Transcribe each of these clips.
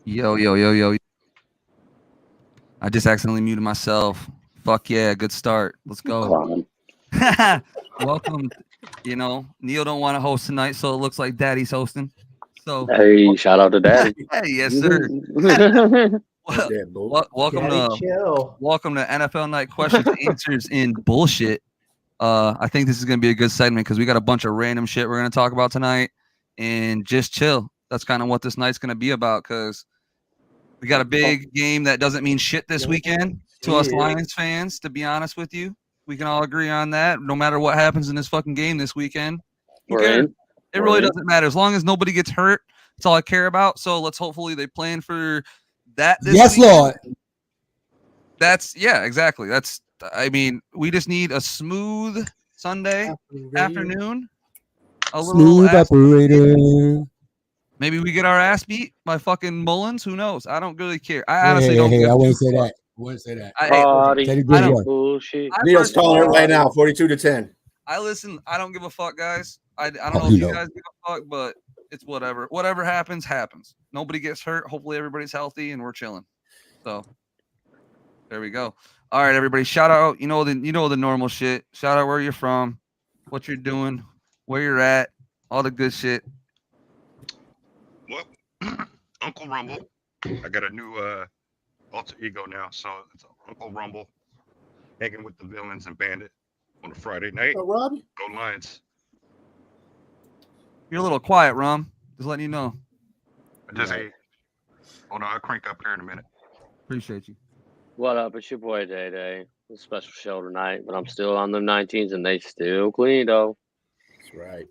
Yo, yo, yo, yo. I just accidentally muted myself. Fuck yeah, good start. Let's go. Welcome. Neil don't want to host tonight, so it looks like Daddy's hosting. So, Hey, shout out to Daddy. hey, yes, sir. Welcome Daddy, to chill. NFL Night Questions, Answers, and Bullshit. I think this is gonna be a good segment because we got a bunch of random shit we're gonna talk about tonight, and just chill. That's kind of what this night's gonna be about because we got a big game that doesn't mean shit this weekend to us Lions fans. To be honest with you, we can all agree on that. No matter what happens in this fucking game this weekend, who cares? It really doesn't matter as long as nobody gets hurt. That's all I care about. So let's hopefully they plan for that. This weekend. Lord. That's exactly. We just need a smooth Sunday afternoon. A Smooth operator. Maybe we get our ass beat by fucking Mullins. Who knows? I don't really care. I honestly don't. I wouldn't say that. Bullshit. Neil's calling it right now, 42-10. I don't give a fuck, guys. I don't know if you guys give a fuck, but it's whatever. Whatever happens, happens. Nobody gets hurt. Hopefully everybody's healthy and we're chilling. So there we go. All right, everybody. Shout out. You know the normal shit. Shout out where you're from, what you're doing, where you're at, all the good shit. Well, Uncle Rumble. I got a new alter ego now, so it's Uncle Rumble hanging with the villains and Bandit on a Friday night. Oh, Robbie? Go Lions. You're a little quiet, Rom. Just letting you know. Hold on, I'll crank up here in a minute. Appreciate you. What up? It's your boy Day Day. It's a special show tonight, but I'm still on them 19s and they still clean though. That's right.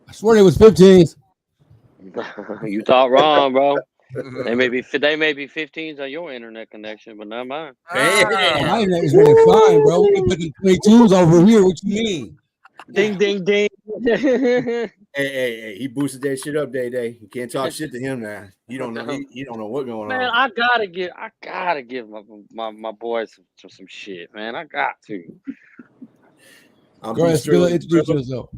I swear it was 15s. You thought wrong, bro. They may be 15s on your internet connection, but not mine. My internet is running fine, bro. We putting 22s over here. What you mean? Ding, ding, ding. Hey, he boosted that shit up, Day. You can't talk shit to him now. You don't know. He don't know what's going Man, on. I gotta give my boys some shit, man. I got to. Go ahead, Strilla, introduce yourself.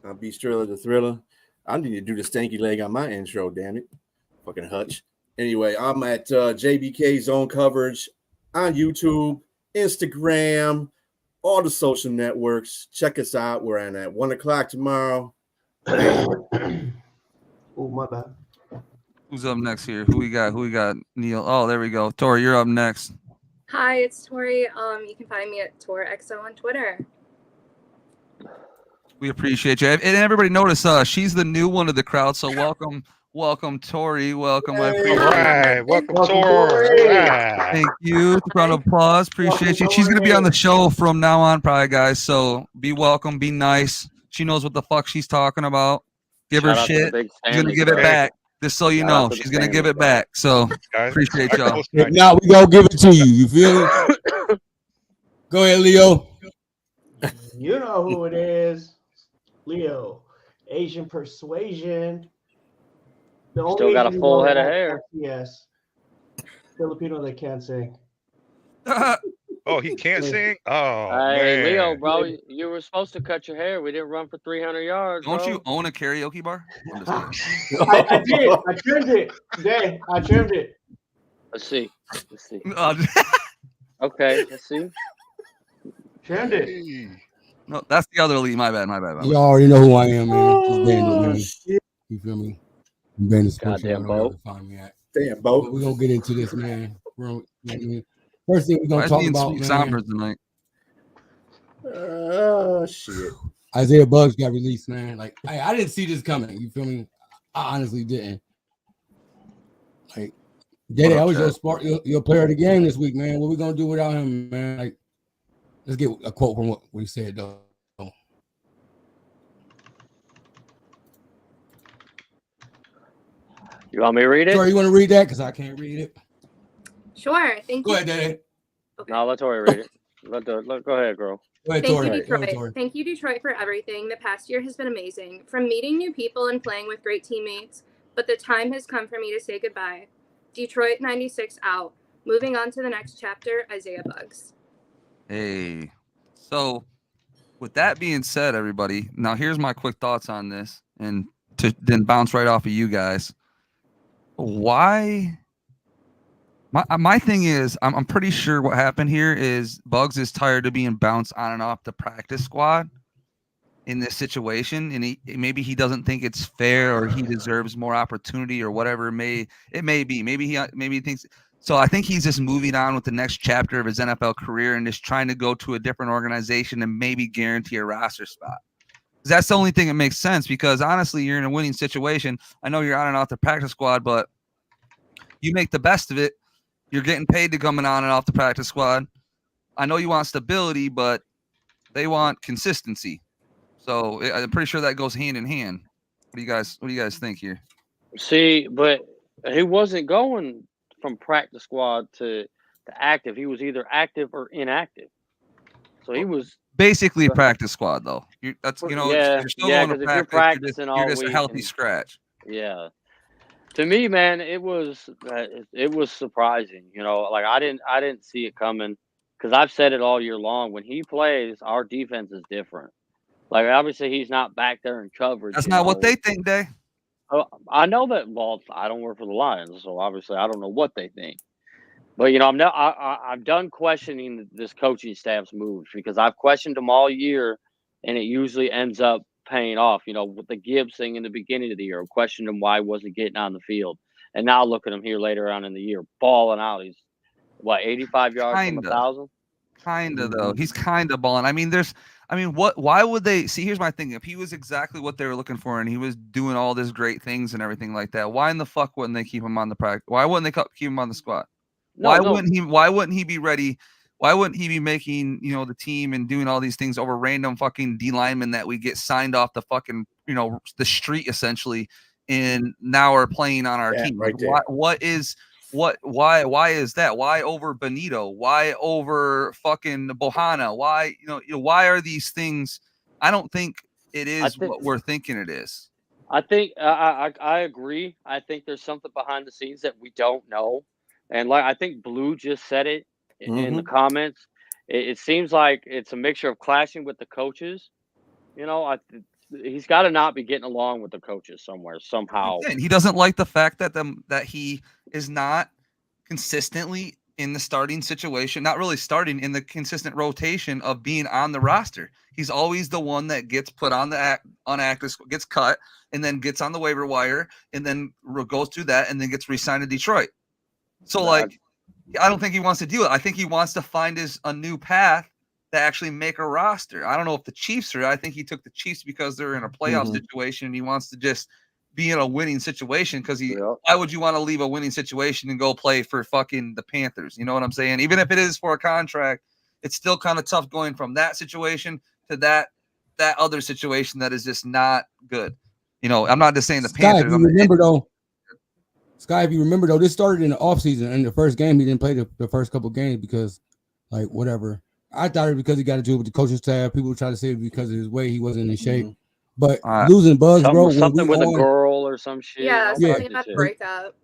I'm B. Strilla the Thriller. I need to do the stanky leg on my intro, damn it. Fucking hutch. Anyway, I'm at JBK Zone Coverage on YouTube, Instagram, all the social networks. Check us out. We're on at 1 o'clock tomorrow. Oh, my bad. Who's up next here? Who we got? Neil. Oh, there we go. Tori, you're up next. Hi, it's Tori. You can find me at TorXO on Twitter. We appreciate you. And everybody notice she's the new one of the crowd. So welcome, Tori. Welcome. All right, welcome Tori. Right. Thank you. Round of applause. Appreciate you. She's gonna be on the show from now on, probably, guys. So be welcome. Be nice. She knows what the fuck she's talking about. Give her shit. She's gonna give it back. Just so you know, she's gonna give it back. So appreciate y'all. If not, we gonna give it to you. You feel me? Go ahead, Leo. You know who it is. Leo. Asian Persuasion. Still got a full head of hair. Yes. Filipino that can't sing. Oh, he can't sing? Oh, hey, man. Leo, bro, you were supposed to cut your hair. We didn't run for 300 yards. Don't you own a karaoke bar? I did. I trimmed it. Today, I trimmed it. Let's see. Okay, let's see. Trimmed it. No, that's the other Lee. My bad. You already know who I am, man. It's Bandit, man. You feel me? Bandit Sports. Goddamn, Bo. Damn, Bo. We're going to get into this, man. First thing we're going to talk about, man. Tonight. Oh, shit. Isaiah Bugs got released, man. Like, I didn't see this coming. You feel me? I honestly didn't. Like, Daddy, I was your player of the game this week, man. What we going to do without him, man? Like, let's get a quote from what he said, though. You want me to read it? Tori, you want to read that? Because I can't read it. Sure. Thank you. Go ahead, Daddy. Okay. No, let Tori read it. Go ahead, girl. Go ahead, Thank Tori. you, Detroit. Go ahead, Tori. Thank you, Detroit, for everything. The past year has been amazing. From meeting new people and playing with great teammates, but the time has come for me to say goodbye. Detroit 96 out. Moving on to the next chapter, Isaiah Bugs. Hey. So, with that being said, everybody, now here's my quick thoughts on this, and to then bounce right off of you guys. why? My thing is, I'm pretty sure what happened here is Bugs is tired of being bounced on and off the practice squad in this situation, and maybe he doesn't think it's fair, or he deserves more opportunity, or whatever it may be. Maybe he thinks. So I think he's just moving on with the next chapter of his NFL career and just trying to go to a different organization and maybe guarantee a roster spot. That's the only thing that makes sense, because honestly, you're in a winning situation. I know you're on and off the practice squad, but you make the best of it. You're getting paid to coming on and off the practice squad. I know you want stability, but they want consistency. So I'm pretty sure that goes hand in hand. What do you guys think here? See, but he wasn't going from practice squad to active. He was either active or inactive. So he was basically a practice squad, though. You're still going to practice. You're practicing all you're just a healthy scratch. Yeah. To me, man, it was surprising. Like I didn't see it coming, because I've said it all year long. When he plays, our defense is different. Like, obviously, he's not back there in coverage. That's not what they think, Day. I know that. Well, I don't work for the Lions, so obviously I don't know what they think. But I'm done questioning this coaching staff's moves, because I've questioned them all year, and it usually ends up paying off. With the Gibbs thing in the beginning of the year, I questioned him why he wasn't getting on the field, and now look at him here later on in the year, balling out. He's 85 yards from 1,000. Kinda though. He's kinda balling. Why would they see? Here's my thing. If he was exactly what they were looking for and he was doing all these great things and everything like that, why in the fuck wouldn't they keep him on the practice? Why wouldn't they keep him on the squad? Why wouldn't he be ready? Why wouldn't he be making, the team and doing all these things over random fucking D linemen that we get signed off the fucking, the street essentially, and now are playing on our team? Right there. Why is that? Why over Benito? Why over fucking Bohanna? Why, why are these things? I don't think it is what we're thinking it is. I think I agree. I think there's something behind the scenes that we don't know. And like I think Blue just said it in the comments. It seems like it's a mixture of clashing with the coaches. He's got to not be getting along with the coaches somehow. He doesn't like the fact that he is not consistently in the starting situation, not really starting in the consistent rotation of being on the roster. He's always the one that gets put on the active, gets cut, and then gets on the waiver wire, and then goes through that, and then gets re-signed to Detroit. So, I don't think he wants to do it. I think he wants to find a new path to actually make a roster. I don't know if the Chiefs are. I think he took the Chiefs because they're in a playoff situation, and he wants to just be in a winning situation, because why would you want to leave a winning situation and go play for fucking the Panthers? You know what I'm saying? Even if it is for a contract, it's still kind of tough going from that situation to that other situation that is just not good. I'm not just saying the Panthers. Sky, if you remember, though, this started in the offseason. In the first game, he didn't play the first couple games because, whatever. I thought it was because he got to do it with the coaching staff. People try to say it because of his weight, he wasn't in shape. But losing Bugs, bro. Something with a girl or some shit. Yeah, something about the breakup.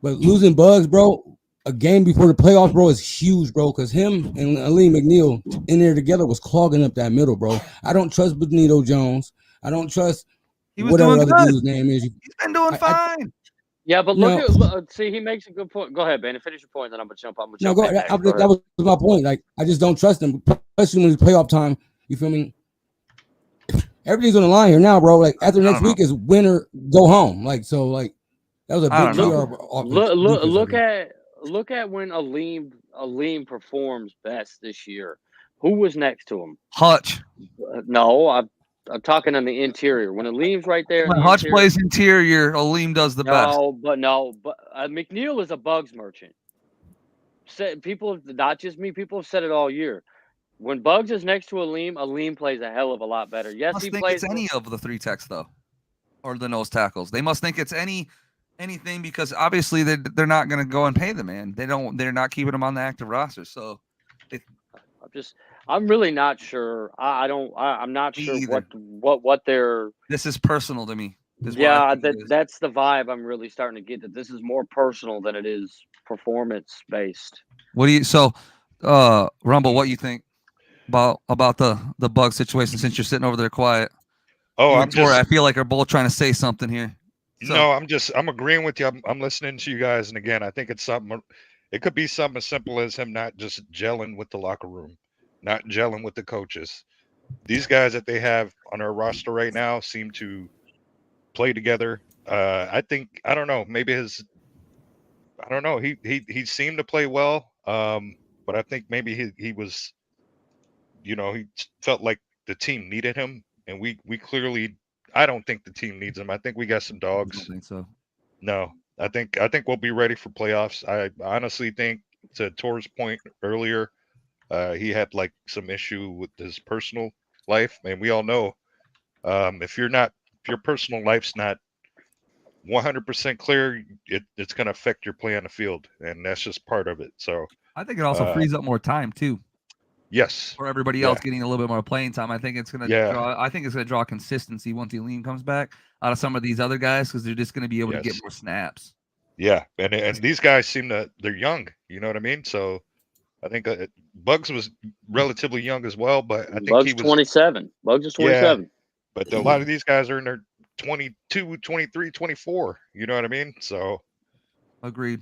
But losing Bugs, bro, a game before the playoffs, bro, is huge, bro, because him and Aleem McNeil in there together was clogging up that middle, bro. I don't trust Benito Jones. I don't trust whatever other dude's name is. He's been doing fine. Yeah, but see, he makes a good point. Go ahead, Ben. Finish your point, then I'm gonna jump. That was my point. Like, I just don't trust him, especially when it's playoff time. You feel me? Everything's on the line here now, bro. Like, after next week is win or go home. Like, so that was a big look at when Aleem performs best this year. Who was next to him? Hutch. No, I'm talking on the interior. When Aleem's right there. When Hutch plays interior, Aleem does the best. But McNeil is a Bugs merchant. People, not just me, people have said it all year. When Bugs is next to Aleem plays a hell of a lot better. Yes, he plays. It's any of the three techs though, or the nose tackles. They must think it's anything, because obviously they're not going to go and pay the man. They're not keeping him on the active roster. So, I'm really not sure. I'm not sure what they're. This is personal to me. That's the vibe I'm really starting to get. That this is more personal than it is performance based. Rumble, what you think about the Bug situation, since you're sitting over there quiet? Oh, I feel like we're both trying to say something here. So, No, I'm agreeing with you. I'm listening to you guys, and again, I think it's something. It could be something as simple as him not just gelling with the locker room, not gelling with the coaches. These guys that they have on our roster right now seem to play together. I think I don't know. Maybe I don't know. He seemed to play well, but I think maybe he was, he felt like the team needed him, and we clearly. I don't think the team needs him. I think we got some I don't dogs. think so. No, I think we'll be ready for playoffs. I honestly think, to Tor's point earlier, he had like some issue with his personal life, and we all know, if your personal life's not 100% clear, it's going to affect your play on the field, and that's just part of it. So I think it also frees up more time too yes, for everybody else getting a little bit more playing time. I think it's gonna draw consistency once Elim comes back out of some of these other guys, because they're just gonna be able to get more snaps. Yeah, and these guys they're young. You know what I mean? So I think Bugs was relatively young as well, but I think Bugs he was 27. Bugs is 27. Yeah, but a lot of these guys are in their 22, 23, 24. You know what I mean? So agreed.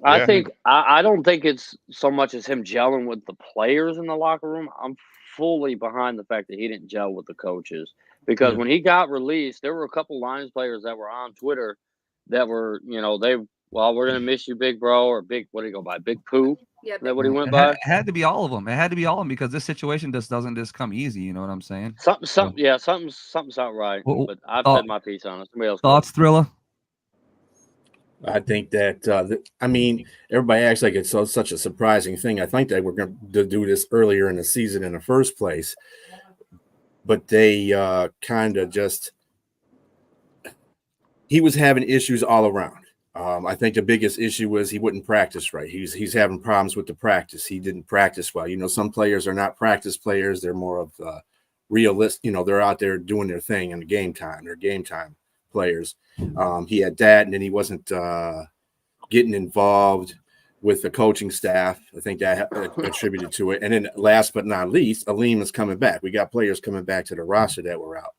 I think I don't think it's so much as him gelling with the players in the locker room. I'm fully behind the fact that he didn't gel with the coaches, because when he got released, there were a couple Lions players that were on Twitter that were, we're gonna miss you, big bro, or big, what do you go by, Big Pooh? Yeah, Is that what he went by? It had to be all of them. It had to be all of them, because this situation doesn't just come easy. You know what I'm saying? Something's not right. But I've said my piece on it. Somebody else. Thoughts, Strilla? I think that everybody acts like it's such a surprising thing. I think they were going to do this earlier in the season in the first place, but they kind of he was having issues all around. I think the biggest issue was he wouldn't practice right. He's having problems with the practice. He didn't practice well. Some players are not practice players. They're more of realist. They're out there doing their thing in the game time. They're game time players. He had that, and then he wasn't getting involved with the coaching staff. I think that attributed to it. And then last but not least, Elim is coming back. We got players coming back to the roster that were out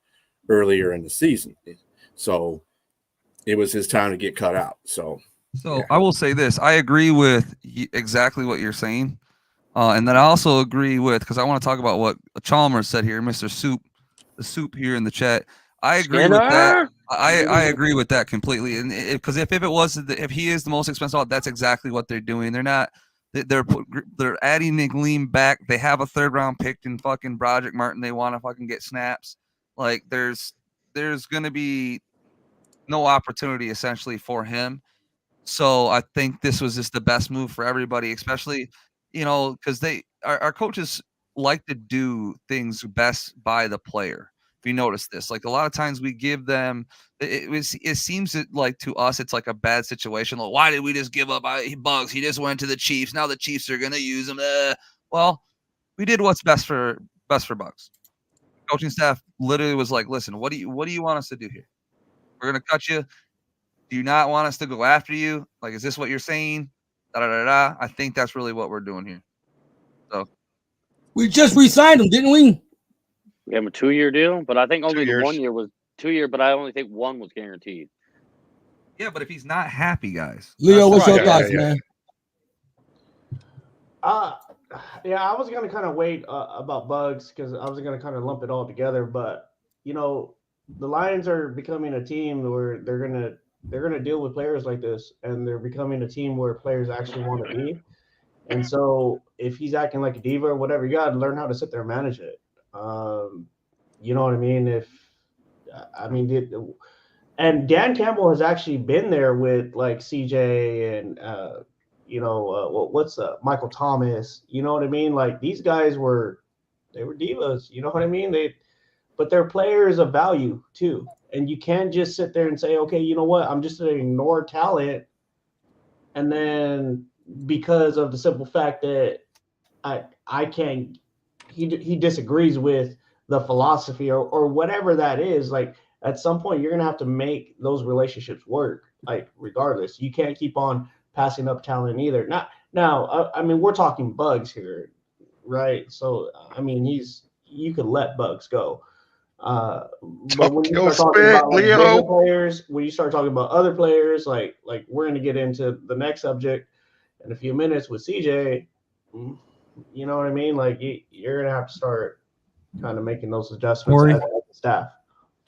earlier in the season. So it was his time to get cut out. So I will say this. I agree with exactly what you're saying. And then I also agree with, because I want to talk about what Chalmers said here, Mr. the Soup here in the chat. I agree with that. I agree with that completely. And because if he is the most expensive, that's exactly what they're doing. They're adding Elim back. They have a 3rd round pick in fucking Broderick Martin. They want to fucking get snaps. Like there's going to be no opportunity essentially for him. So I think this was just the best move for everybody, especially, because our coaches like to do things best by the player. If you notice this, like a lot of times we give them, it seems like to us, it's like a bad situation. Like, why did we just give up Bugs? He just went to the Chiefs. Now the Chiefs are going to use him. Well, we did what's best for Bugs. Coaching staff literally was like, listen, what do you want us to do here? We're going to cut you. Do you not want us to go after you? Like, is this what you're saying? I think that's really what we're doing here. So we just re-signed him, didn't we? We gave him a 2-year deal, but I think only the 1 year was 2 year, but I only think one was guaranteed. Yeah, but if he's not happy, guys. Leo, what's your thoughts, man? I was gonna kind of wait about Bugs, because I was gonna kind of lump it all together, but the Lions are becoming a team where they're gonna deal with players like this, and they're becoming a team where players actually want to be. And so if he's acting like a diva or whatever, you got to learn how to sit there and manage it. You know what I mean? And Dan Campbell has actually been there with like CJ and Michael Thomas. You know what I mean? Like these guys were divas. You know what I mean? But they're players of value too. And you can't just sit there and say, okay, you know what? I'm just going to ignore talent. And then because of the simple fact that I can't, he disagrees with the philosophy or whatever that is. Like at some point, you're going to have to make those relationships work. Like regardless, you can't keep on passing up talent either. We're talking Bugs here, right? So, you could let Bugs go. But Talk when you your start talking spit, about like Leo. bigger players, when you start talking about other players, like we're going to get into the next subject in a few minutes with CJ. You know what I mean? Like you're going to have to start kind of making those adjustments Corey? as a staff.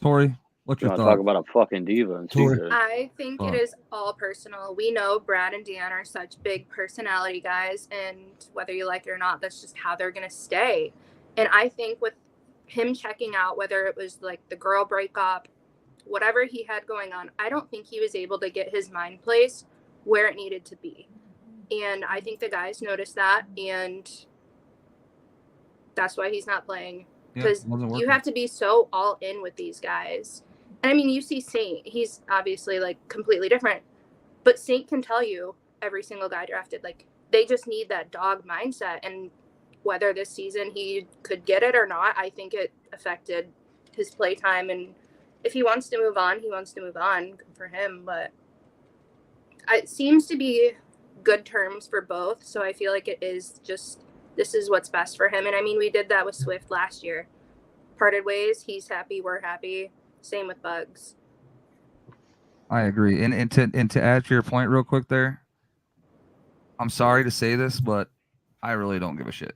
Tori, what's You your want to thought? talk about a fucking diva and Tori. CJ. I think it is all personal. We know Brad and Deanna are such big personality guys, and whether you like it or not, that's just how they're going to stay. And I think with him checking out, whether it was like the girl breakup, whatever he had going on, I don't think he was able to get his mind placed where it needed to be. And I think the guys noticed that, and that's why he's not playing. Because you have to be so all in with these guys. And I mean, you see Saint, he's obviously like completely different, but Saint can tell you every single guy drafted, like they just need that dog mindset. And whether this season he could get it or not, I think it affected his play time. And if he wants to move on, he wants to move on. Good for him. But it seems to be good terms for both. So I feel like it is just, this is what's best for him. And I mean, we did that with Swift last year. Parted ways. He's happy. We're happy. Same with Bugs. I agree. And to add to your point real quick there, I'm sorry to say this, but I really don't give a shit.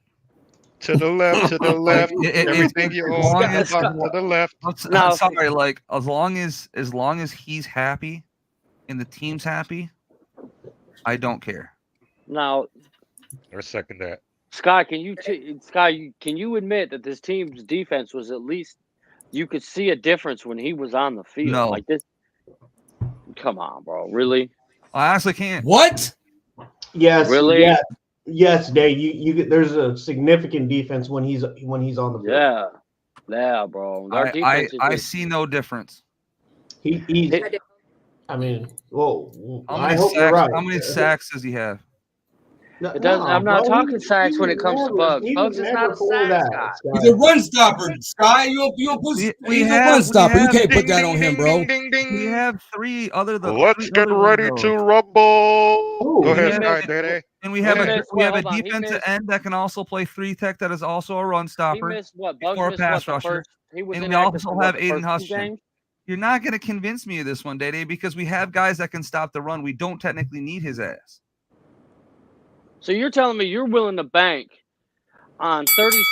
To the left, to the left. Everything you own is to the left. I'm sorry. Like as long as he's happy and the team's happy, I don't care. Now, I second that. Sky, can you admit that this team's defense was at least you could see a difference when he was on the field? No. Like this. Come on, bro. Really? I honestly can't. What? Yes. Really? Yeah. Yes, Dave. You there's a significant defense when he's on the field. Yeah, bro. I see no difference. He's. I mean, well, I hope sacks, you're right. How many sacks does he have? No, it doesn't. I'm not talking sacks when it comes to Bugs. Bugs is not a sack guy. He's a run stopper, Sky. He's a run stopper. You can't put that on him, bro. We have three other than. Let's get ready to rumble. Ooh, Go ahead, Sky, Daddy. And we have a defensive end that can also play 3-tech that is also a run stopper. He missed what? Bugs or a missed pass what, rusher. He was and we inactive also for have the Aiden first two Hutchinson. games? You're not going to convince me of this one, Day, because we have guys that can stop the run. We don't technically need his ass. So you're telling me you're willing to bank on 30?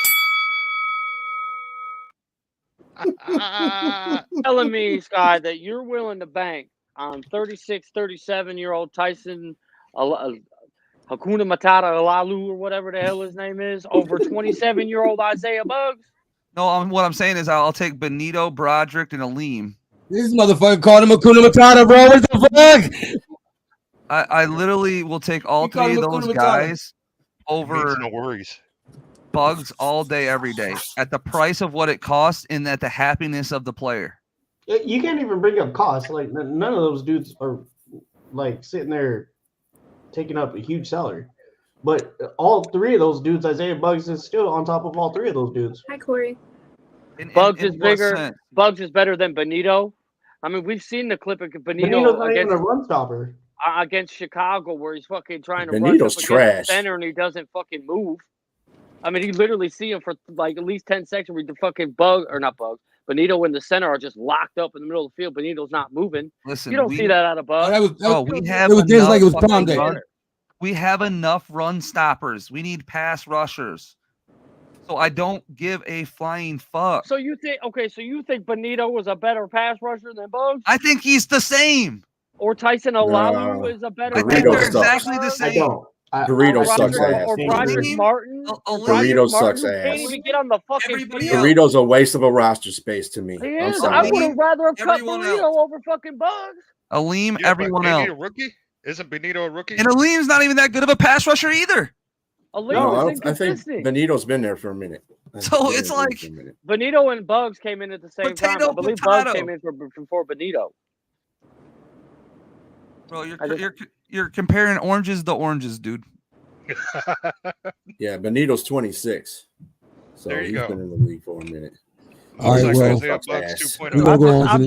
Telling me, Sky, that you're willing to bank on 36, 37-year-old Tyson Hakuna Matata Alalu or whatever the hell his name is over 27-year-old Isaiah Bugs? No, what I'm saying is I'll take Benito, Broderick, and Aleem. This motherfucker called him Hakuna Matata, bro. What the fuck? I literally will take all three of those guys over no worries. Bugs all day, every day, at the price of what it costs and at the happiness of the player. You can't even bring up cost. Like none of those dudes are like sitting there taking up a huge salary. But all three of those dudes, Isaiah Bugs is still on top of all three of those dudes. Hi, Corey. Bugs is bigger. Bugs is better than Benito. I mean, we've seen the clip of Benito's not even a run stopper against Chicago, where he's fucking trying to Benito's rush up trash. against the center and he doesn't fucking move. I mean, you literally see him for like at least 10 seconds where the fucking Benito in the center are just locked up in the middle of the field. Benito's not moving. Listen, you don't see that out of Bugs. We have enough run stoppers. We need pass rushers. So I don't give a flying fuck. So you think Benito was a better pass rusher than Bugs? I think he's the same. Or Tyson Alalu is a better. I think they're exactly the same. Burrito sucks ass. Or Broderick Martin. Burrito sucks ass. Can't even get on the fucking field. Burrito's a waste of a roster space to me. He is. I would have rather have cut Burrito over fucking Bugs. Aleem, everyone else. A rookie? Isn't Benito a rookie? And Aleem's not even that good of a pass rusher either. No, I think Benito's been there for a minute. So it's like Benito and Bugs came in at the same time. I believe Bugs came in before Benito. Bro, you're comparing oranges to oranges, dude. Yeah, Benito's 26. So there you he's go. been in the league for a minute. All right,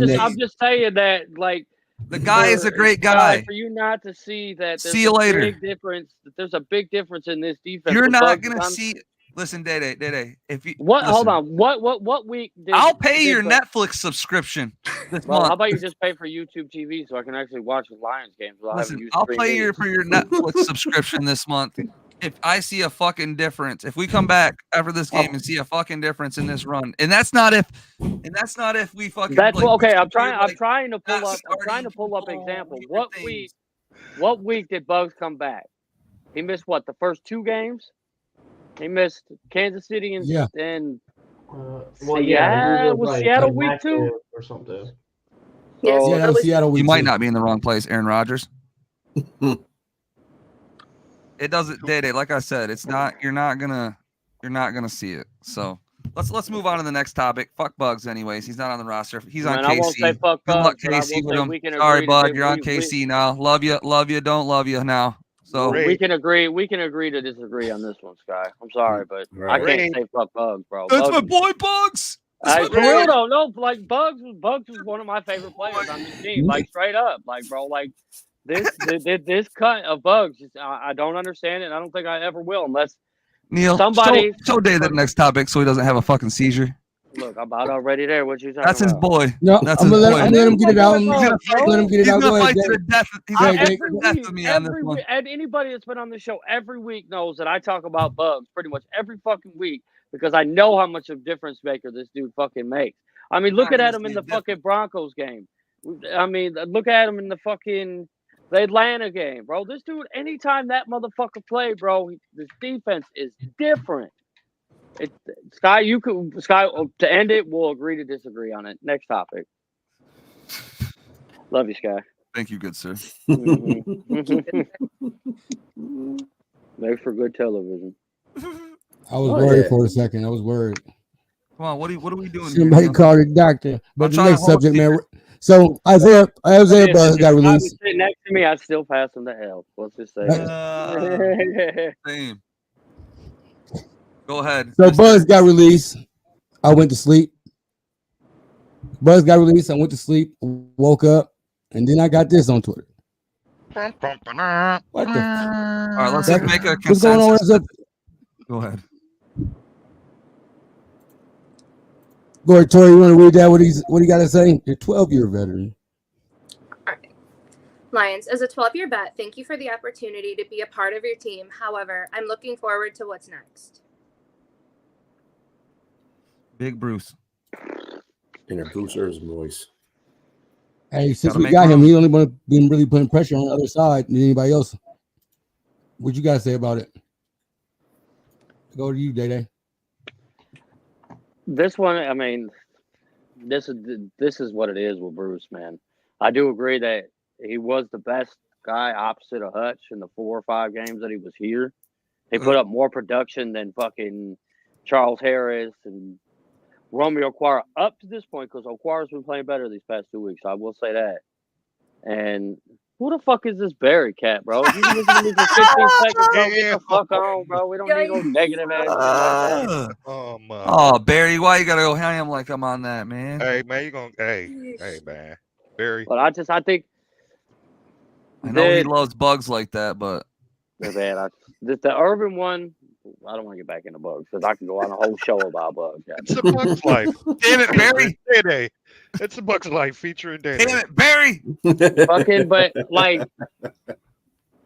I'm just saying that, like, the guy is a great guy. For you not to see that, see you later. Big difference. That there's a big difference in this defense. You're not gonna see. Listen, Day. If you What? listen, Hold on. What week? I'll pay your Netflix subscription this Well, month. how about you just pay for YouTube TV so I can actually watch the Lions games without having to Listen, use I'll Stream pay Yard? for your Netflix subscription this month. If I see a fucking difference, if we come back after this game and see a fucking difference in this run, and that's not if we fucking. That's like, okay. I'm we're, trying. like, I'm trying to pull not up. I'm trying to starting pull up people, example. weird things. What week did Bugs come back? He missed what? The first 2 games. He missed Kansas City and Yeah. Well, yeah, Seattle. Was Seattle week 2 inactive or something? Yes, So- Yeah, that was Seattle You week might 2. not be in the wrong place, Aaron Rodgers. It doesn't, Day. Like I said, it's not. You're not gonna see it. So let's move on to the next topic. Fuck Bugs, anyways. He's not on the roster. He's on Man, KC. I won't say fuck Good luck, Bugs, but I KC, will with say him. we can Sorry, agree bud. that You're on we- KC now. Love you, don't love you now. So Ray. we can agree. We can agree to disagree on this one, Sky. I'm sorry, but I Right. can't say fuck Bugs, bro. that's Bugs, my boy, Bugs. That's Hey, my for boy. real though, no, like Bugs was one of my favorite players on this team. Like straight up, like bro, like this cut of Bugs, I don't understand it. And I don't think I ever will unless Neil, somebody- show Day the next topic so he doesn't have a fucking seizure. look. I'm about already there. What you talking That's his about? boy. No, That's I'm his gonna boy. let him get it out. He's He's gonna fight. Let him get it He's out. Go gonna ahead, fight to Jay. the death. He's Hey, gonna Jay. fight to the death of me on this every one. week, and anybody that's been on the show every week knows that I talk about Bugs pretty much every fucking week because I know how much of a difference maker this dude fucking makes. I mean, look Not at just him in being the different. fucking Broncos game. I mean, look at him in the Atlanta game, bro. This dude, anytime that motherfucker play, bro, this defense is different. Sky, to end it, we'll agree to disagree on it. Next topic. Love you, Sky. Thank you, good sir. Mhm. Makes for good television. I was Oh, worried yeah. for a second. I was worried. Come on, what are we doing? Somebody here, called the doctor. But the trying to next hold subject, man. secret. So Isaiah Buzz got If I was released. sitting next to me, I'd still pass him to hell. Let's just say that. Same. Go ahead. So mister. Buzz got released. I went to sleep. Buzz got released. I went to sleep, woke up, and then I got this on Twitter. What the? All right, let's just make a What's going on? consensus. Go ahead. Go ahead, Tori. You want to read that? What he got to say? You're a 12-year veteran. All right. Lions, as a 12-year vet, thank you for the opportunity to be a part of your team. However, I'm looking forward to what's next. Big Bruce. In a Bruce Irvin voice. Hey, since Gotta we make got him, room. he only been really putting pressure on the other side than anybody else. What you got to say about it? Go to you, Day. This one, I mean, this is what it is with Bruce, man. I do agree that he was the best guy opposite of Hutch in the 4 or 5 games that he was here. He put up more production than fucking Charles Harris and Romeo Okwara up to this point because Okwara's been playing better these past 2 weeks. I will say that. And who the fuck is this Barry cat, bro? If you can listen to me for 15 seconds, bro, get the fuck on, bro. We don't need no negative ass. Oh, Barry, why you gotta go ham like I'm on that, man? Hey man, you gonna hey man, Barry. But I think I know he that- loves bugs like that, but man, the Urban one, I don't want to get back into bugs because I can go on a whole show about bugs. It's a Bugs Life. damn it, Barry! Day. It's a Bugs Life featuring Day. Damn it, Barry! Fucking, but like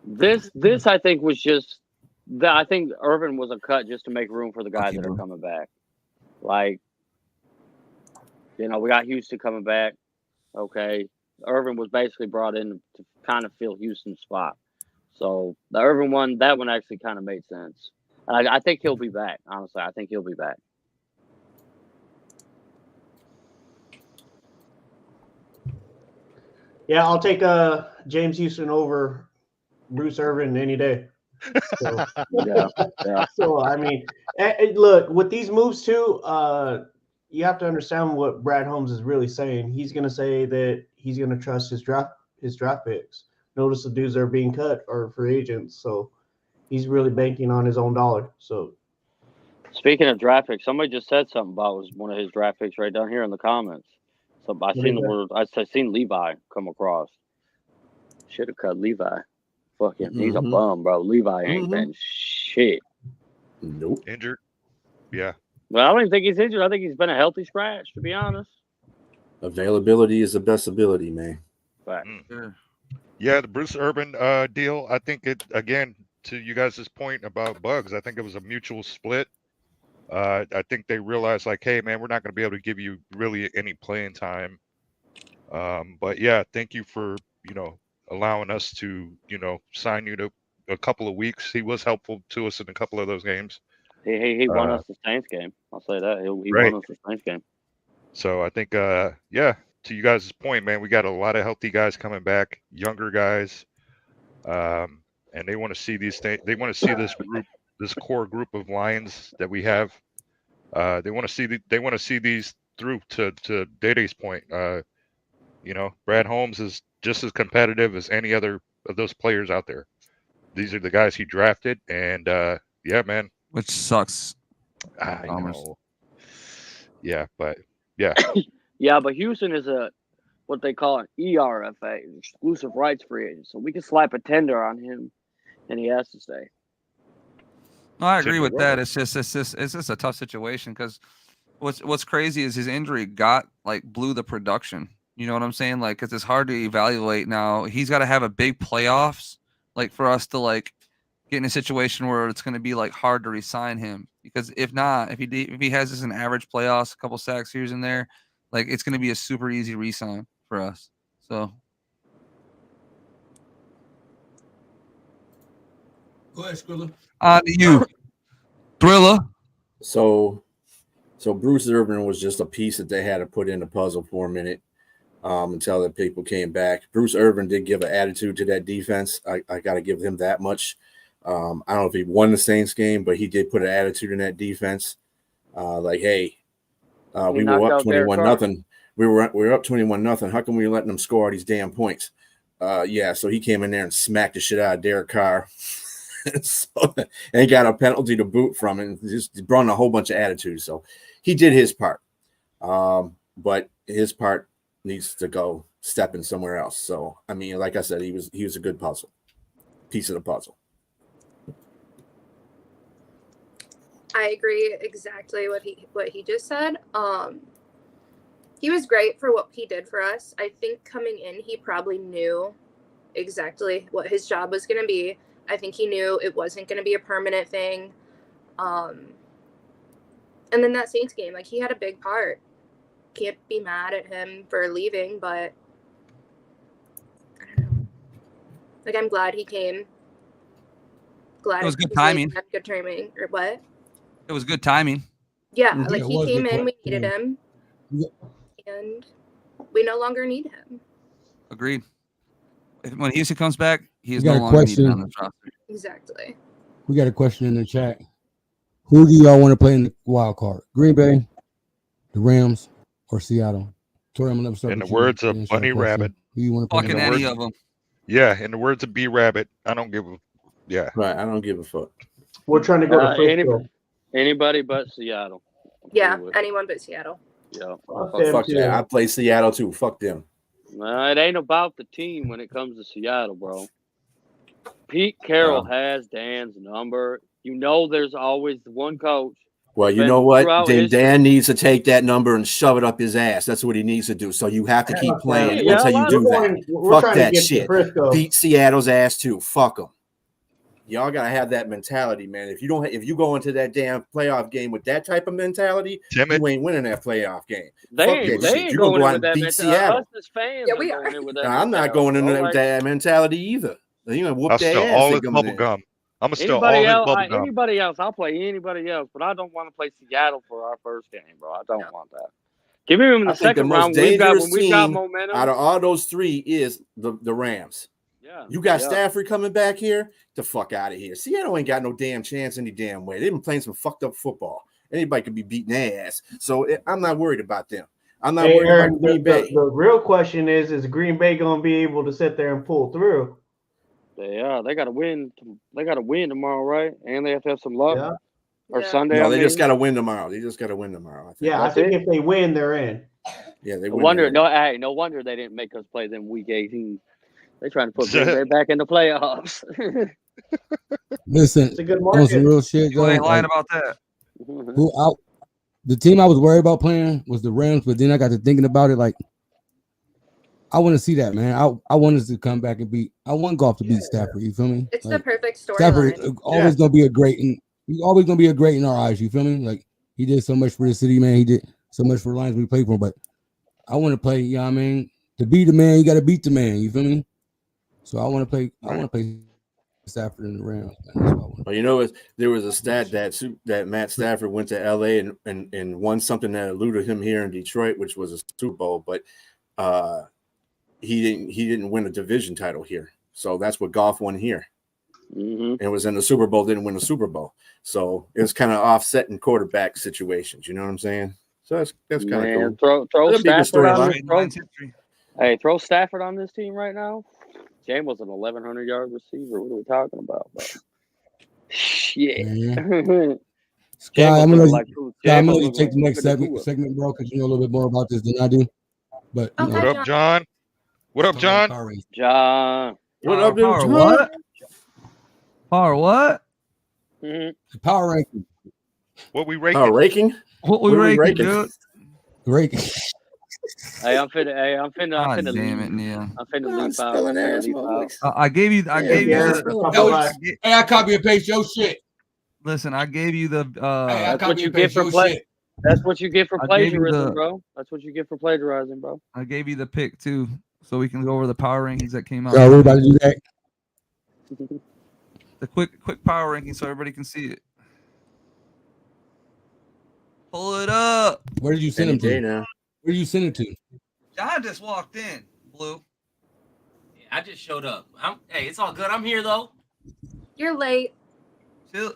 this, I think was just I think Irvin was a cut just to make room for the guys Okay, that are bro. coming back. Like, you know, we got Houston coming back. Okay, Irvin was basically brought in to kind of fill Houston's spot. So the Irvin one, that one actually kind of made sense. And I think he'll be back. Honestly, I think he'll be back. Yeah, I'll take James Houston over Bruce Irvin any day. So, Yeah, yeah. so I mean, look, with these moves too, you have to understand what Brad Holmes is really saying. He's going to say that he's going to trust his draft picks. Notice the dudes that are being cut are free agents, so he's really banking on his own dollar. So, Speaking of draft picks, somebody just said something about was one of his draft picks right down here in the comments. So I seen the word. I seen Levi come across. Should have cut Levi. Fucking, he's a bum, bro. Levi ain't been shit. Nope. Injured. Yeah. Well, I don't even think he's injured. I think he's been a healthy scratch, to be honest. Availability is the best ability, man. But Yeah, the Bruce Urban deal. I think it again to you guys' point about Bugs. I think it was a mutual split. I think they realized like, hey man, we're not going to be able to give you really any playing time. But yeah, thank you for allowing us to sign you to a couple of weeks. He was helpful to us in a couple of those games. he won us the Saints game. I'll say that he Right. won us the Saints game. So I think yeah, to you guys' point, man, we got a lot of healthy guys coming back, younger guys, and they want to see these things. They want to see this group, this core group of Lions that we have. They want to see they want to see these through to Day-Day's point. Brad Holmes is just as competitive as any other of those players out there. These are the guys he drafted, and yeah, man. Which sucks. I know. Yeah, but yeah. Yeah, but Houston is what they call an ERFA, exclusive rights free agent. So we can slap a tender on him, and he has to stay. No, I agree with that. It's just a tough situation because what's crazy is his injury blew the production. You know what I'm saying? Like, because it's hard to evaluate now. He's got to have a big playoffs, like for us to like get in a situation where it's going to be like hard to re-sign him. Because if not, if he has just an average playoffs, a couple sacks here and there, like it's going to be a super easy re-sign for us. So. Go ahead, Skrilla. On to you, Thriller. So Bruce Irvin was just a piece that they had to put in the puzzle for a minute until the people came back. Bruce Irvin did give an attitude to that defense. I got to give him that much. I don't know if he won the Saints game, but he did put an attitude in that defense. Like, hey, we were up 21-0. We were up 21-0. How come we letting them score all these damn points? Yeah, so he came in there and smacked the shit out of Derek Carr. And got a penalty to boot from it, and just brought in a whole bunch of attitude. So he did his part, but his part needs to go stepping somewhere else. So I mean, like I said, he was a good piece of the puzzle. I agree exactly what he just said. He was great for what he did for us. I think coming in, he probably knew exactly what his job was going to be. I think he knew it wasn't going to be a permanent thing. And then that Saints game, like, he had a big part. Can't be mad at him for leaving, but I don't know. Like, I'm glad he came. Glad it was good timing. Good timing, or what? It was good timing. Yeah, like he came in, we needed him, and we no longer need him. Agreed. When Houston comes back, he's no longer needed on the roster. Exactly. We got a question in the chat. Who do y'all want to play in the wild card? Green Bay, the Rams, or Seattle? Tori, I'm gonna start in the words of Bunny Rabbit. Who you want to play? Fucking any of them. Yeah, in the words of B Rabbit, I don't give a. Yeah. Right, I don't give a fuck. We're trying to go to Frisco. Anybody but Seattle. Yeah, anyone but Seattle. Yeah. Fuck that. I play Seattle too. Fuck them. It ain't about the team when it comes to Seattle, bro. Pete Carroll has Dan's number. You know there's always one coach. Well, you know what? Then Dan needs to take that number and shove it up his ass. That's what he needs to do. So you have to keep playing until you do that. Fuck that shit. Beat Seattle's ass too. Fuck them. Y'all gotta have that mentality, man. If you go into that damn playoff game with that type of mentality, you ain't winning that playoff game. They ain't going into that mentality. Us as fans, yeah, we are. I'm not going into that mentality either. You gonna whoop their ass. All this bubble gum. I'm gonna steal all this bubble gum. Anybody else, I'll play anybody else, but I don't want to play Seattle for our first game, bro. I don't want that. Give me them in the second round. We've got momentum. Out of all those three is the Rams. Yeah, you got Stafford coming back here. The fuck out of here. Seattle ain't got no damn chance any damn way. They've been playing some fucked up football. Anybody could be beating their ass. So I'm not worried about them. I'm not worried about Green Bay. The real question is Green Bay going to be able to sit there and pull through? They are. They got to win. They got to win tomorrow, right? And they have to have some luck. Yeah. Or Sunday. No, they just got to win tomorrow. They just got to win tomorrow. I think if they win, they're in. Yeah, they win. No wonder they didn't make us play them week 18. They're trying to put Green Bay back in the playoffs. Listen, it's a good market. Some real shit. You ain't lying about that. The team I was worried about playing was the Rams, but then I got to thinking about it. Like, I want to see that, man. I want us to come back and beat. I want Goff to beat Stafford. You feel me? It's like, the perfect Stafford storyline. always gonna be a great, and he's always gonna be a great in our eyes. You feel me? Like, he did so much for the city, man. He did so much for the Lions we played for. But I want to play. You know what I mean? To be the man, you got to beat the man. You feel me? So I want to play. I want to play Stafford and the Rams. Well, there was a stat that Matt Stafford went to LA and won something that eluded him here in Detroit, which was a Super Bowl, but he didn't win a division title here. So that's what Goff won here. Mm-hmm. And was in the Super Bowl, didn't win the Super Bowl. So it was kind of offsetting quarterback situations. You know what I'm saying? So that's kind of cool. Throw Stafford on this. Hey, throw Stafford on this team right now. James was an 1,100-yard receiver. What are we talking about, bro? Shit. Sky, I'm gonna let you take the next segment, bro, because you know a little bit more about this than I do. But Okay, what up, John? What up, John? John. What up, dude? Power what? Power what? Mm-hmm. Power ranking. What we raking? Power ranking? What we raking, dude? Ranking. Hey, I'm finna God leave. damn it, Neil. I'm finna leave out. I gave you. Hey, I copy and paste your shit. Listen, I gave you the. That's what you get for play. That's what you get for plagiarism, bro. That's what you get for plagiarizing, bro. I gave you the pick too, so we can go over the power rankings that came out. So we're about to do that. The quick power ranking, so everybody can see it. Pull it up. Where did you send him to? Now. Where did you send it to? John just walked in. Blue. Yeah, I just showed up. Hey, it's all good. I'm here though. You're late.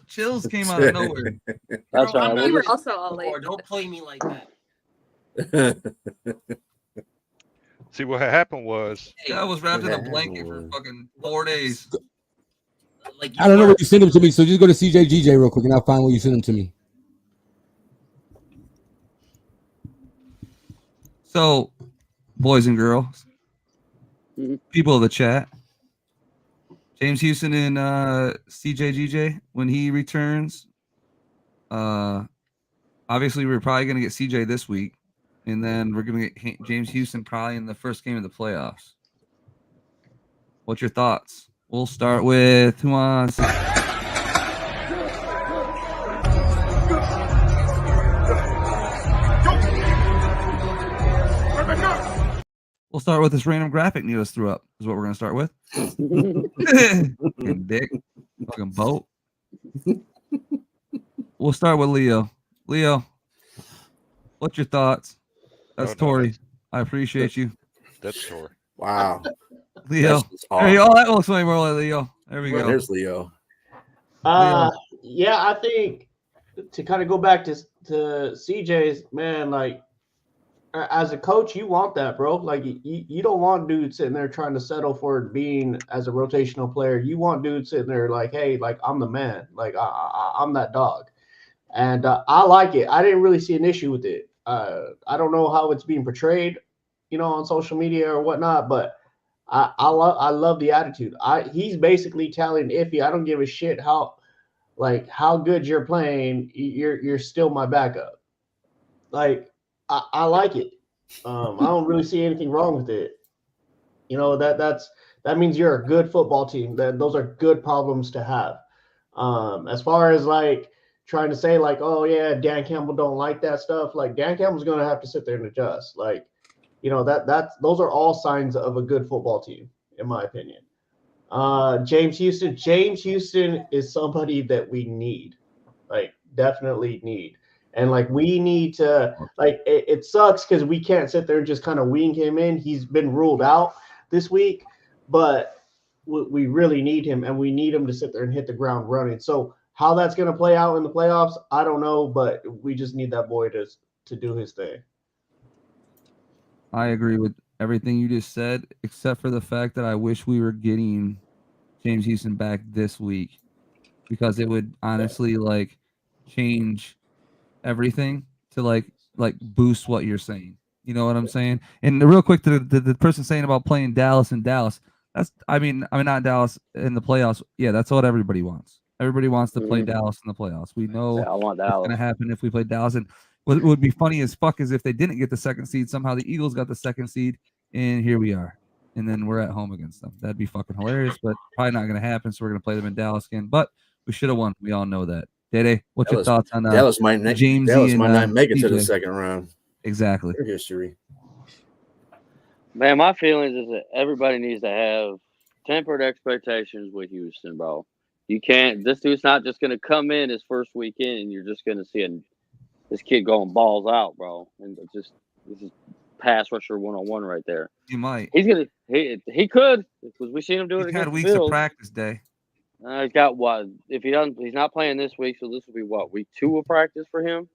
Chills came out of nowhere. That's Bro, right. We were also all late. Don't play me like that. See what had happened was I was wrapped in a blanket for fucking 4 days. Like I don't know where you sent him to me, so just go to CJGJ real quick and I'll find where you sent him to me. So, boys and girls, people of the chat, James Houston and CJGJ, when he returns, obviously we're probably going to get CJ this week, and then we're going to get James Houston probably in the first game of the playoffs. What's your thoughts? We'll start with who wants. We'll start with this random graphic Neos threw up, is what we're going to start with. Fucking dick. Fucking boat. We'll start with Leo. Leo, what's your thoughts? That's Tori. I appreciate you. That's Tori. Wow. Leo. There you go. That looks way more like Leo. There we go. There's Leo. Yeah, I think to kind of go back to CJ's, man, like, as a coach, you want that, bro. Like, you don't want dudes sitting there trying to settle for being as a rotational player. You want dudes sitting there like, hey, like, I'm the man. Like, I'm that dog. And I like it. I didn't really see an issue with it. I don't know how it's being portrayed, on social media or whatnot, but I love the attitude. He's basically telling Iffy, I don't give a shit how good you're playing. You're still my backup. Like, I like it. I don't really see anything wrong with it. That means you're a good football team. Those are good problems to have. As far as like trying to say like, oh yeah, Dan Campbell don't like that stuff. Like, Dan Campbell's gonna have to sit there and adjust. Like, those are all signs of a good football team, in my opinion. James Houston is somebody that we need, like, definitely need. And like, we need to, like, it sucks because we can't sit there and just kind of wing him in. He's been ruled out this week, but we really need him, and we need him to sit there and hit the ground running. So how that's going to play out in the playoffs, I don't know, but we just need that boy to do his thing. I agree with everything you just said, except for the fact that I wish we were getting James Houston back this week, because it would honestly like change everything to like boost what you're saying. You know what I'm saying? And real quick, to the person saying about playing Dallas in Dallas, that's I mean not Dallas in the playoffs. Yeah, that's what everybody wants. Everybody wants to play Mhm. Dallas in the playoffs. We know Yeah, I want what's going to Dallas. happen if we play Dallas. And what would be funny as fuck is if they didn't get the second seed, somehow the Eagles got the second seed, and here we are. And then we're at home against them. That'd be fucking hilarious, but probably not going to happen. So we're going to play them in Dallas again. But we should have won. We all know that. Dede, what's your thoughts on Dallas might Jamesy and not make it to the TJ? second round. Exactly. Their history. Man, my feelings is that everybody needs to have tempered expectations with Houston, bro. You can't. This dude's not just going to come in his first weekend and you're just going to see this kid going balls out, bro. And this is pass rusher 101 right there. You might. He could, because we seen him do it He's against had the weeks of Bills. practice day. He's got what? If he doesn't, he's not playing this week, so this will be what, week 2 of practice for him.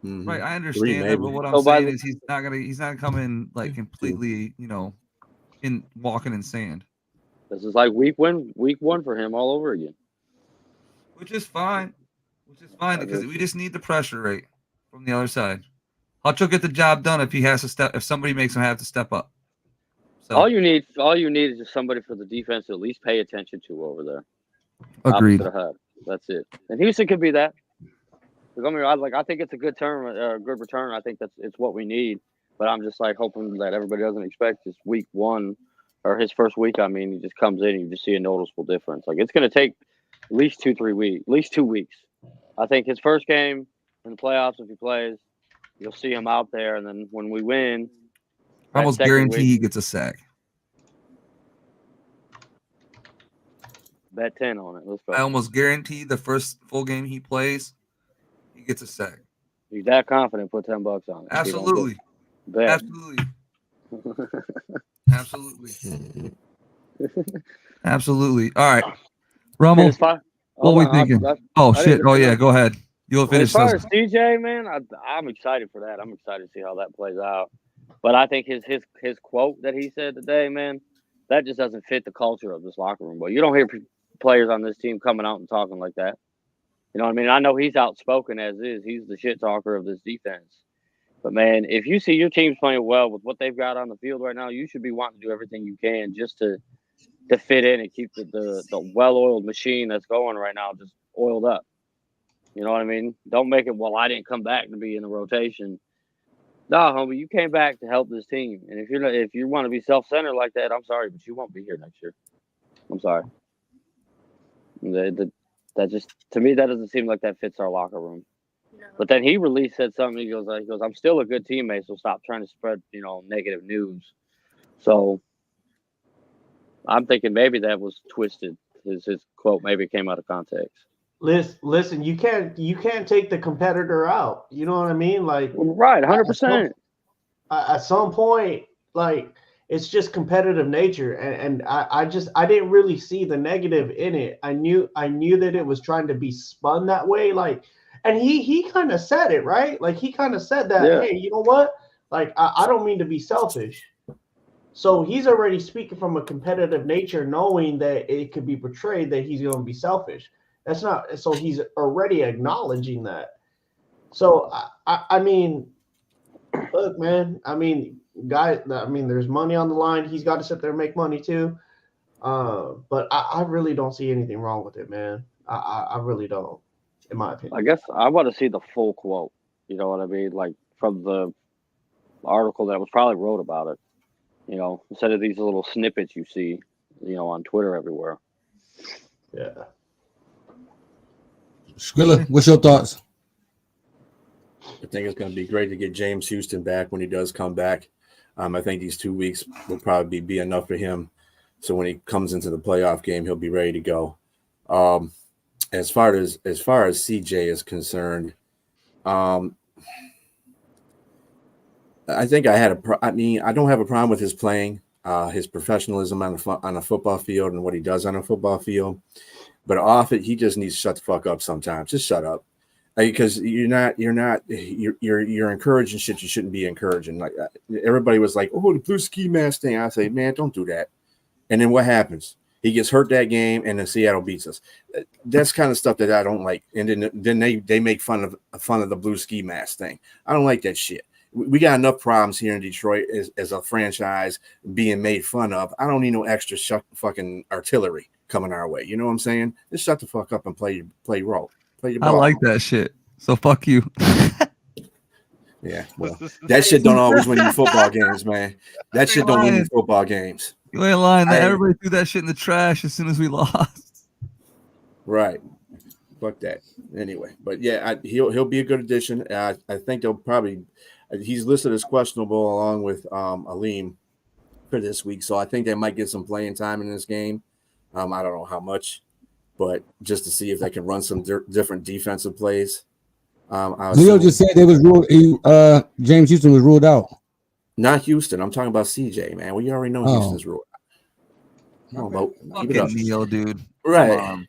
Mhm. Right, I 3 understand that, maybe. but what I'm So by saying the- is he's not coming like completely, in walking in sand. This is like week 1 for him all over again. Which is fine. Because we just need the pressure rate from the other side. Hutch will get the job done if somebody makes him have to step up. So All you need is just somebody for the defense to at least pay attention to over there. agreed. Opposite of HUD. That's it. And Houston could be that. I think it's a good good return. I think it's what we need. But I'm just like hoping that everybody doesn't expect this week 1 or his first week. I mean, he just comes in and you just see a noticeable difference. Like, it's going to take at least 2 weeks. I think his first game in the playoffs, if he plays, you'll see him out there. And then when we win, I almost that second guarantee week, he gets a sack. bet 10 on it. Let's go. I almost guarantee the first full game he plays, he gets a sack. He's that confident, put $10 on it. Absolutely. Bet. Absolutely. Absolutely. Absolutely. All right. Rumble, As far- what we hold on, thinking? I Oh, didn't shit. get Oh, to yeah. that. Go ahead. You'll As finish far this. as CJ, man, I'm excited for that. I'm excited to see how that plays out. But I think his quote that he said today, man, that just doesn't fit the culture of this locker room. But you don't hear players on this team coming out and talking like that. You know what I mean? I know he's outspoken as is. He's the shit talker of this defense. But, man, if you see your team's playing well with what they've got on the field right now, you should be wanting to do everything you can just to fit in and keep the well-oiled machine that's going right now just oiled up. You know what I mean? Don't make it, well, I didn't come back to be in the rotation. Nah, homie, you came back to help this team. And if you want to be self-centered like that, I'm sorry, but you won't be here next year. I'm sorry. That just, to me, that doesn't seem like that fits our locker room. No. But then he said something. He goes, I'm still a good teammate, so stop trying to spread, negative news. So I'm thinking maybe that was twisted. His quote maybe came out of context. Listen, you can't take the competitor out. You know what I mean? Like, right, 100%. At some point, like, it's just competitive nature, and I didn't really see the negative in it. I knew that it was trying to be spun that way, like, and he kind of said it, right? Like, he kind of said that, Yeah. Hey, you know what? Like, I don't mean to be selfish. So he's already speaking from a competitive nature, knowing that it could be portrayed that he's going to be selfish. That's not, so he's already acknowledging that. So I mean, look, man, I mean, there's money on the line. He's got to sit there and make money too. But I really don't see anything wrong with it, man. I really don't, in my opinion. I guess I want to see the full quote. You know what I mean? Like, from the article that was probably wrote about it. Instead of these little snippets you see, on Twitter everywhere. Yeah. Skrilla, what's your thoughts? I think it's going to be great to get James Houston back when he does come back. I think these 2 weeks will probably be enough for him. So when he comes into the playoff game, he'll be ready to go. As far as CJ is concerned, I think I don't have a problem with his playing, his professionalism on a football field and what he does on a football field. But off it, he just needs to shut the fuck up sometimes. Just shut up. Because you're encouraging shit you shouldn't be encouraging. Like, everybody was like, "Oh, the blue ski mask thing." I say, man, don't do that. And then what happens? He gets hurt that game, and then Seattle beats us. That's kind of stuff that I don't like. And then they make fun of the blue ski mask thing. I don't like that shit. we got enough problems here in Detroit as a franchise being made fun of. I don't need no extra fucking artillery coming our way. You know what I'm saying? Just shut the fuck up and play role. Play your I ball. like that shit. So fuck you. Yeah, well, that shit don't always win you football games, man. That shit don't win you football games. You ain't lying. Everybody threw that shit in the trash as soon as we lost. Right. Fuck that. Anyway, but yeah, he'll be a good addition. I think they'll probably. He's listed as questionable along with Aleem for this week, so I think they might get some playing time in this game. I don't know how much, but just to see if they can run some different defensive plays. Leo just said they was ruled. James Houston was ruled out. Not Houston. I'm talking about CJ, man. We already know Houston's ruled out. No, keep it up, Neo, dude. Right.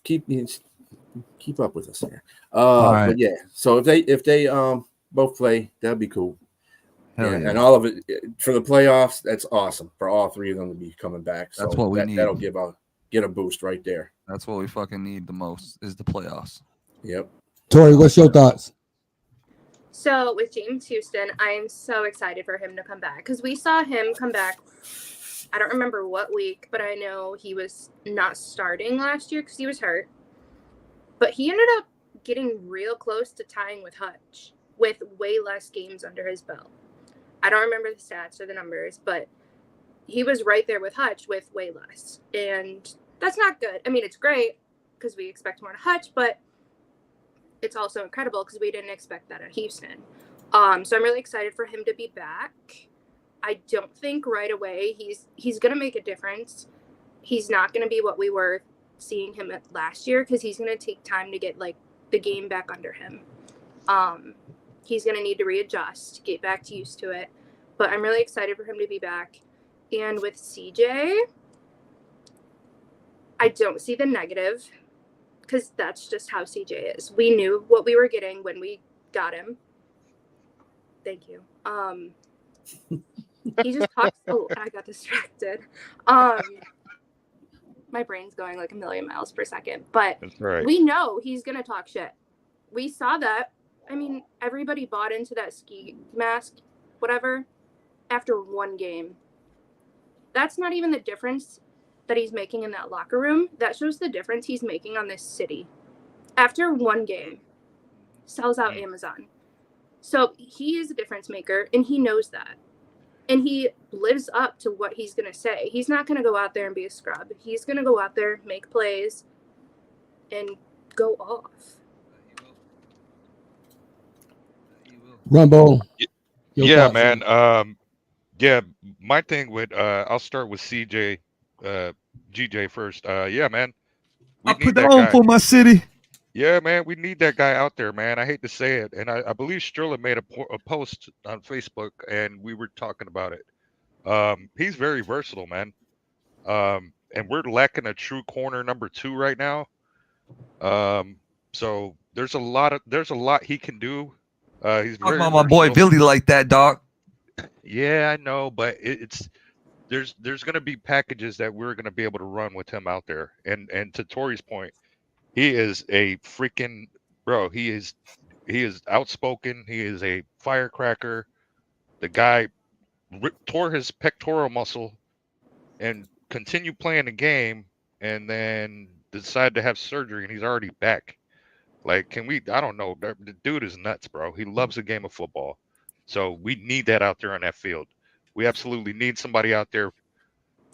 Keep up with us here. Right. But yeah. So if they both play, that'd be cool. And all of it for the playoffs. That's awesome for all three of them to be coming back. So that's what we need. That'll get a boost right there. That's what we fucking need the most is the playoffs. Yep. Tori, what's your thoughts? So with James Houston, I am so excited for him to come back because we saw him come back. I don't remember what week, but I know he was not starting last year because he was hurt. But he ended up getting real close to tying with Hutch with way less games under his belt. I don't remember the stats or the numbers, but he was right there with Hutch with way less. And that's not good. I mean, it's great because we expect more to Hutch, but it's also incredible because we didn't expect that at Houston. So I'm really excited for him to be back. I don't think right away he's going to make a difference. He's not going to be what we were seeing him at last year because he's going to take time to get like the game back under him. He's going to need to readjust, get back to used to it. But I'm really excited for him to be back. And with CJ, I don't see the negative because that's just how CJ is. We knew what we were getting when we got him. Thank you. He just talks. Oh, I got distracted. My brain's going like a million miles per second. But that's right. We know he's going to talk shit. We saw that. I mean, everybody bought into that ski mask, whatever, after one game. That's not even the difference that he's making in that locker room. That shows the difference he's making on this city. After one game, sells out Amazon. So he is a difference maker, and he knows that. And he lives up to what he's going to say. He's not going to go out there and be a scrub. He's going to go out there, make plays, and go off. Rumble. Yeah, man. Yeah, my thing with I'll start with GJ first. Yeah, man. I put that on for my city. Yeah, man, we need that guy out there, man. I hate to say it, and I believe Strilla made a post on Facebook, and we were talking about it. He's very versatile, man. And we're lacking a true corner number 2 right now. So there's a lot he can do. He's Talk very about my boy Billy like that, dog. Yeah, I know, but there's going to be packages that we're going to be able to run with him out there. And to Tori's point, he is a freaking bro. He is outspoken. He is a firecracker. The guy tore his pectoral muscle and continued playing the game, and then decided to have surgery, and he's already back. Like, I don't know. The dude is nuts, bro. He loves the game of football. So we need that out there on that field. We absolutely need somebody out there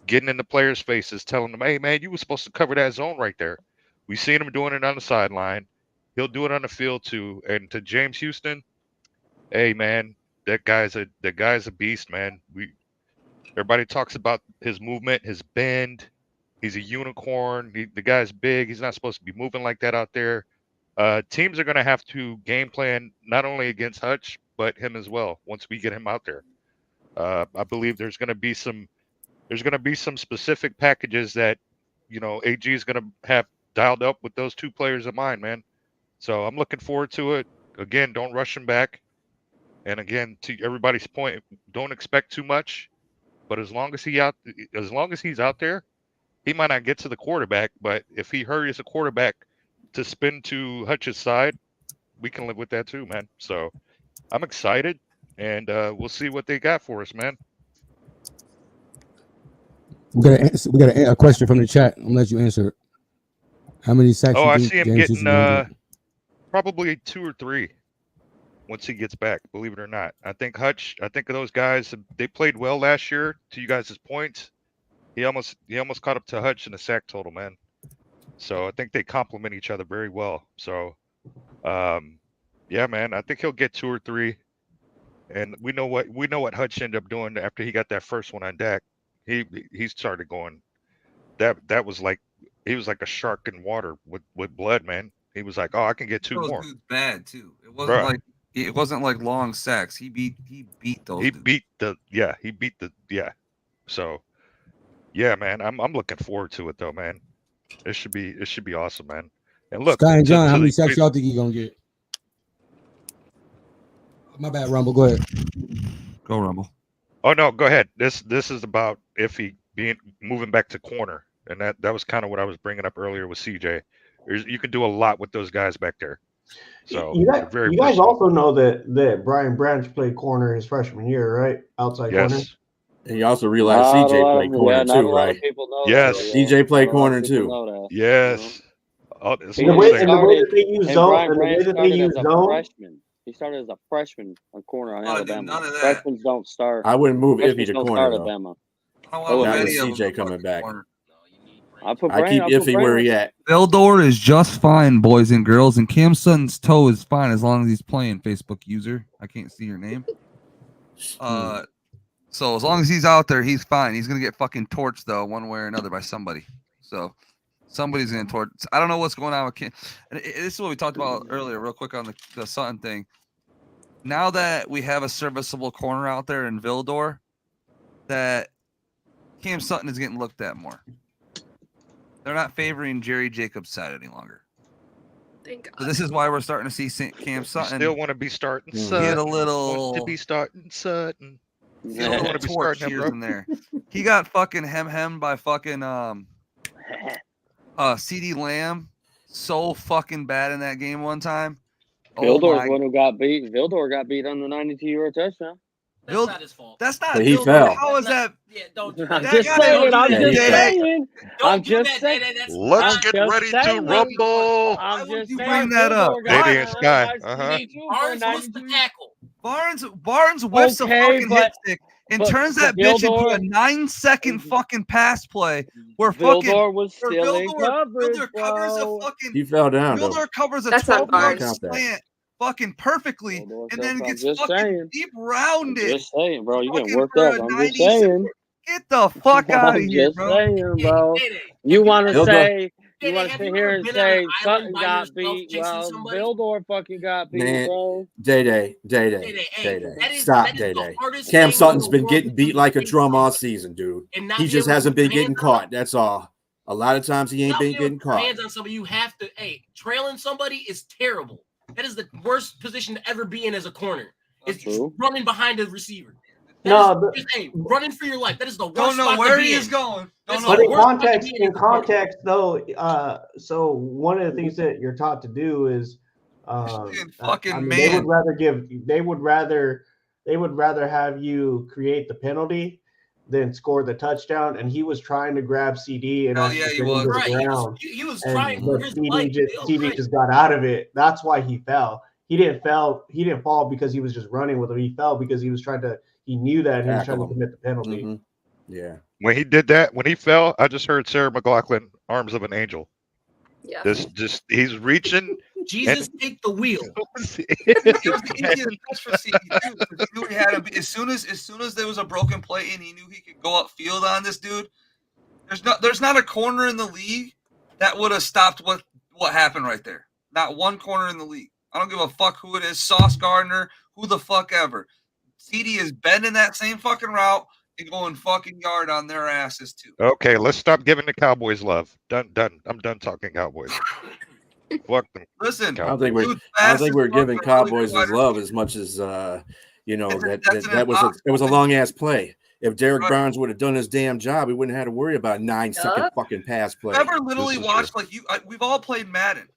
getting in the players' faces, telling them, hey, man, you were supposed to cover that zone right there. We've seen him doing it on the sideline. He'll do it on the field, too. And to James Houston, hey, man, that guy's a beast, man. Everybody talks about his movement, his bend. He's a unicorn. The guy's big. He's not supposed to be moving like that out there. Teams are going to have to game plan not only against Hutch, but him as well once we get him out there. I believe there's going to be some specific packages that, AG is going to have dialed up with those 2 players of mine, man. So I'm looking forward to it. Again, don't rush him back. And again, to everybody's point, don't expect too much. But as long as he's out there, he might not get to the quarterback. But if he hurries the quarterback to spin to Hutch's side, we can live with that too, man. So I'm excited. and we'll see what they got for us, man. We got a question from the chat. I'm gonna let you answer it. How many sacks? Oh, you I think see him James getting Houston gonna get? probably 2 or 3 once he gets back. Believe it or not, I think Hutch. I think those guys they played well last year. To you guys' points, he almost caught up to Hutch in the sack total, man. So I think they complement each other very well. So, yeah, man, I think he'll get 2 or 3. And we know what Hutch ended up doing after he got that first one on Dak. He started going. That was like he was like a shark in water with blood, man. He was like, oh, I can get 2 Those more. dudes bad too. It wasn't like long sacks. He beat those. He dudes. beat the. So, yeah, man, I'm looking forward to it though, man. It should be awesome, man. And look, Sky and John, how many the sacks y'all think he's gonna get? My bad, Rumble. Go ahead. Go Rumble. Oh no, go ahead. This is about if he moving back to corner, and that was kind of what I was bringing up earlier with CJ. You can do a lot with those guys back there. So you guys versatile. also know that Brian Branch played corner his freshman year, right? Outside corner. Yes. And you also realize CJ played corner not a too, lot right? of people know Yes. that, CJ played Not a lot of corner people too. know that. Yes. Oh, that's And what the I'm way saying. that they use And zone, Brian and the way Branch that they started use as a zone. freshman. He started as a freshman on corner on I wanna do Alabama. none of that. Freshmen don't start. I wouldn't move Freshmen Iffy to don't corner start though. Alabama. I Oh, don't want Not really? with any of them CJ coming back. corner. I put I keep Branch. Iffy where he at. Vildor is just fine, boys and girls, and Cam Sutton's toe is fine as long as he's playing. Facebook user, I can't see your name. So as long as he's out there, he's fine. He's gonna get fucking torched though, one way or another by somebody. So somebody's gonna torch. I don't know what's going on with Cam. And this is what we talked about earlier, real quick on the Sutton thing. Now that we have a serviceable corner out there in Vildor, that Cam Sutton is getting looked at more. They're not favoring Jerry Jacobs' side any longer. Thank God. So this is why we're starting to see Cam Sutton. Still want to be starting Get Sutton. a little. Want to be starting Sutton. Get a little wanna be torch starting him, here bro. and there. He got fucking hemmed by fucking CD Lamb so fucking bad in that game one time. Vildor's one who got beat. Vildor got beat on the 92-yard touchdown. That's not his fault. That's not. But he Vildor. fell. How is that? Yeah, don't do I'm that. just saying. I'm Yeah, just he fell. saying. I'm Don't do just that. saying. That's Let's I'm get just ready to saying. rumble. Why I'm would just you saying. bring that up? Vildor got Lady and beat Sky, by uh-huh. CD too for Barnes missed the 92. tackle. Barnes whiffs a Okay, fucking but- hit stick and but turns that bitch into Vildor- a 9-second fucking pass play where fucking Vildor was where still in coverage, Vildor covers a bro. fucking He fell down though. Vildor covers a That's on 12-yard Barnes. slant fucking perfectly, Vildor and then fell gets down. Just fucking saying. deep I'm rounded. just saying, bro. You getting fucking worked for up. a I'm 90 just saying. Get the fuck out of I'm here, just bro. saying, bro. Hey, You want Vildor- to say? You Dede, want to have sit you here ever and been on an say island Sutton by got yourself beat? chasing Well, somebody? Vildor fucking got beat, Man. bro. Day. Hey, that Stop, is Day. the hardest Cam thing Sutton's in the been world getting to beat do. like a Chase drum all somebody season, dude. and not He be just able to hasn't put been your getting hands on caught. That's all. A lot of times he ain't Without been being able getting to put your caught. hands on somebody, you have to. Hey, trailing somebody is terrible. That is the worst position to ever be in as a corner. Is True. running behind a receiver. No, running for your life. That is the worst Don't know spot where to be he in. is going. Don't That's know But the in where- worst spot to context, be in as a corner. though, so one of the things that you're taught to do is, fucking they man. would rather have you create the penalty than score the touchdown. And he was trying to grab CD and Oh, actually yeah, he bring him was. to the Right. ground. He was And trying but for his life. CD just got out of it. That's why he fell. He didn't fall because he was just running with him. He fell because he knew that and he was trying to Tackle him. commit the penalty. Mhm. Yeah. When he did that, when he fell, I just heard Sarah McLachlan, "Arms of an Angel." Yeah. He's reaching. Jesus, take the wheel. It was the easiest catch for CD too, because he knew he had to. As soon as there was a broken play and he knew he could go upfield on this dude, there's not a corner in the league that would have stopped what happened right there. Not one corner in the league. I don't give a fuck who it is, Sauce Gardner, who the fuck ever. CD is bending that same fucking route and going fucking yard on their asses too. Okay, let's stop giving the Cowboys love. Done. I'm done talking Cowboys. Fuck them. Listen, I don't think dude's we're fast as giving fuck, a really Cowboys good his wide love receiver. as much as That's that an was a long ass play. If Derek Right. Barnes would have done his damn job, he wouldn't have had to worry about a 9-second fucking pass play. Ever literally This is watched like we've all played Madden,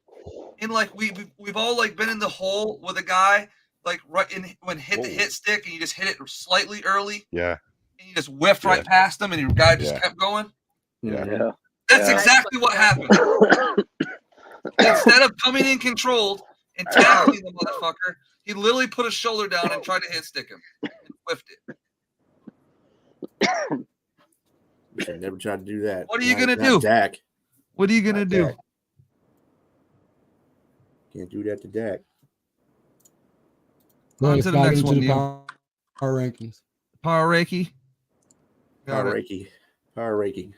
and like we've all like been in the hole with a guy like right in when hit the hit stick and you just hit it slightly early. Yeah. And you just whiffed right past him and your guy just kept going. Yeah. That's exactly what happened. Instead of coming in controlled and tackling the motherfucker, he literally put his shoulder down and tried to hit stick him and whiffed it. We should never try to do that. What are you gonna do? Dak. What are you gonna do? Dak. Can't do that to Dak. On to the next one, Power rankings. Power Reiki. Power Reiki. Power Reiki.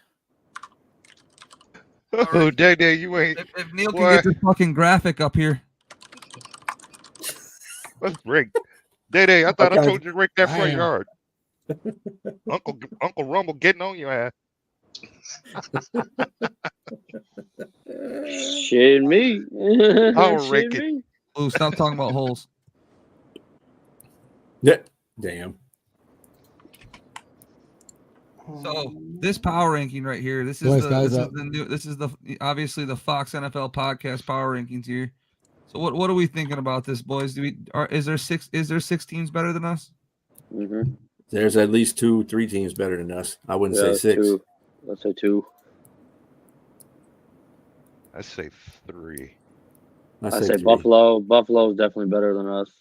Oh, Day, you ain't. If Neil can get this fucking graphic up here. Let's rig. Day, I thought I told you to rig that front yard. Uncle Rumble getting on your ass. Shit me. Power Shit ranking. me. Ooh, stop talking about holes. Yeah. Damn. So this power ranking right here, this is obviously the Fox NFL podcast power rankings here. So what are we thinking about this, boys? Is there six teams better than us? Mm-hmm. There's at least 2-3 teams better than us. I wouldn't say 6. 2. Let's say 2. I say 3. I say 3. Buffalo. Buffalo is definitely better than us.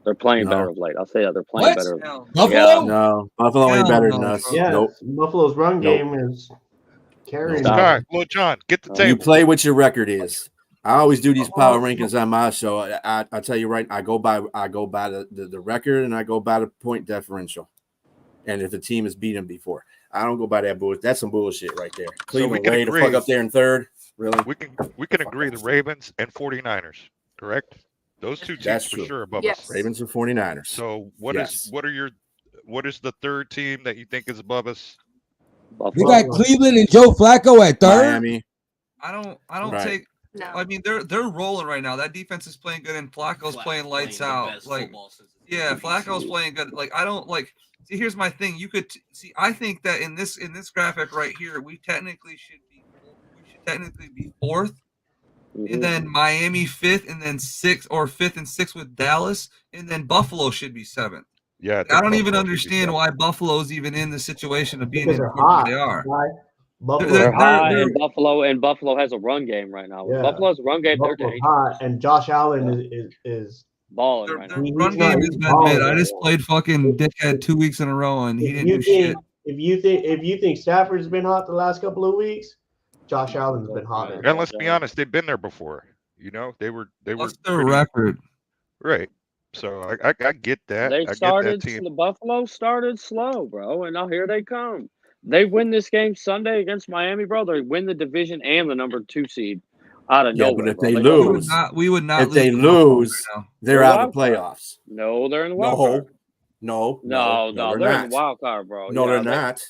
They're playing better of late. I'll say that they're playing better. Buffalo? Yeah. No, Buffalo ain't better than us. Yeah, Nope. Buffalo's run game is carrying. All right, Lil John, get the table. You play what your record is. I always do these power rankings on my show. I tell you right, I go by the record and I go by the point differential. And if the team has beat them before, I don't go by that bullshit. That's some bullshit right there. Cleveland way to fuck up there in third. Really? We can agree the Ravens and 49ers, correct? Those two teams for sure above us. Ravens and 49ers. So what is the third team that you think is above us? We got Cleveland and Joe Flacco at third. Miami. I don't take. No. I mean, they're rolling right now. That defense is playing good, and Flacco's playing lights out. Like, yeah, Flacco's playing good. Like, I don't like. See, here's my thing. You could see. I think that in this graphic right here, we technically should be fourth, and then Miami fifth, and then sixth or fifth and sixth with Dallas, and then Buffalo should be seventh. Yeah, I don't even understand why Buffalo's even in the situation of being in the hot. They are. They're high, and Buffalo has a run game right now. Yeah. Buffalo's run game. They're hot, and Josh Allen is balling right now. Their run game has been mid. I just played fucking dickhead 2 weeks in a row, and he didn't do shit. If you think Stafford's been hot the last couple of weeks, Josh Allen's been hot. And let's be honest, they've been there before. You know, they were. What's their record? Right. So I get that. The Buffalo started slow, bro, and now here they come. They win this game Sunday against Miami, bro. They win the division and the number 2 seed out of nowhere. But if they lose, we would not. If they lose, they're out of the playoffs. No, they're in the wild card. No, they're in the wild card, bro. No, they're not.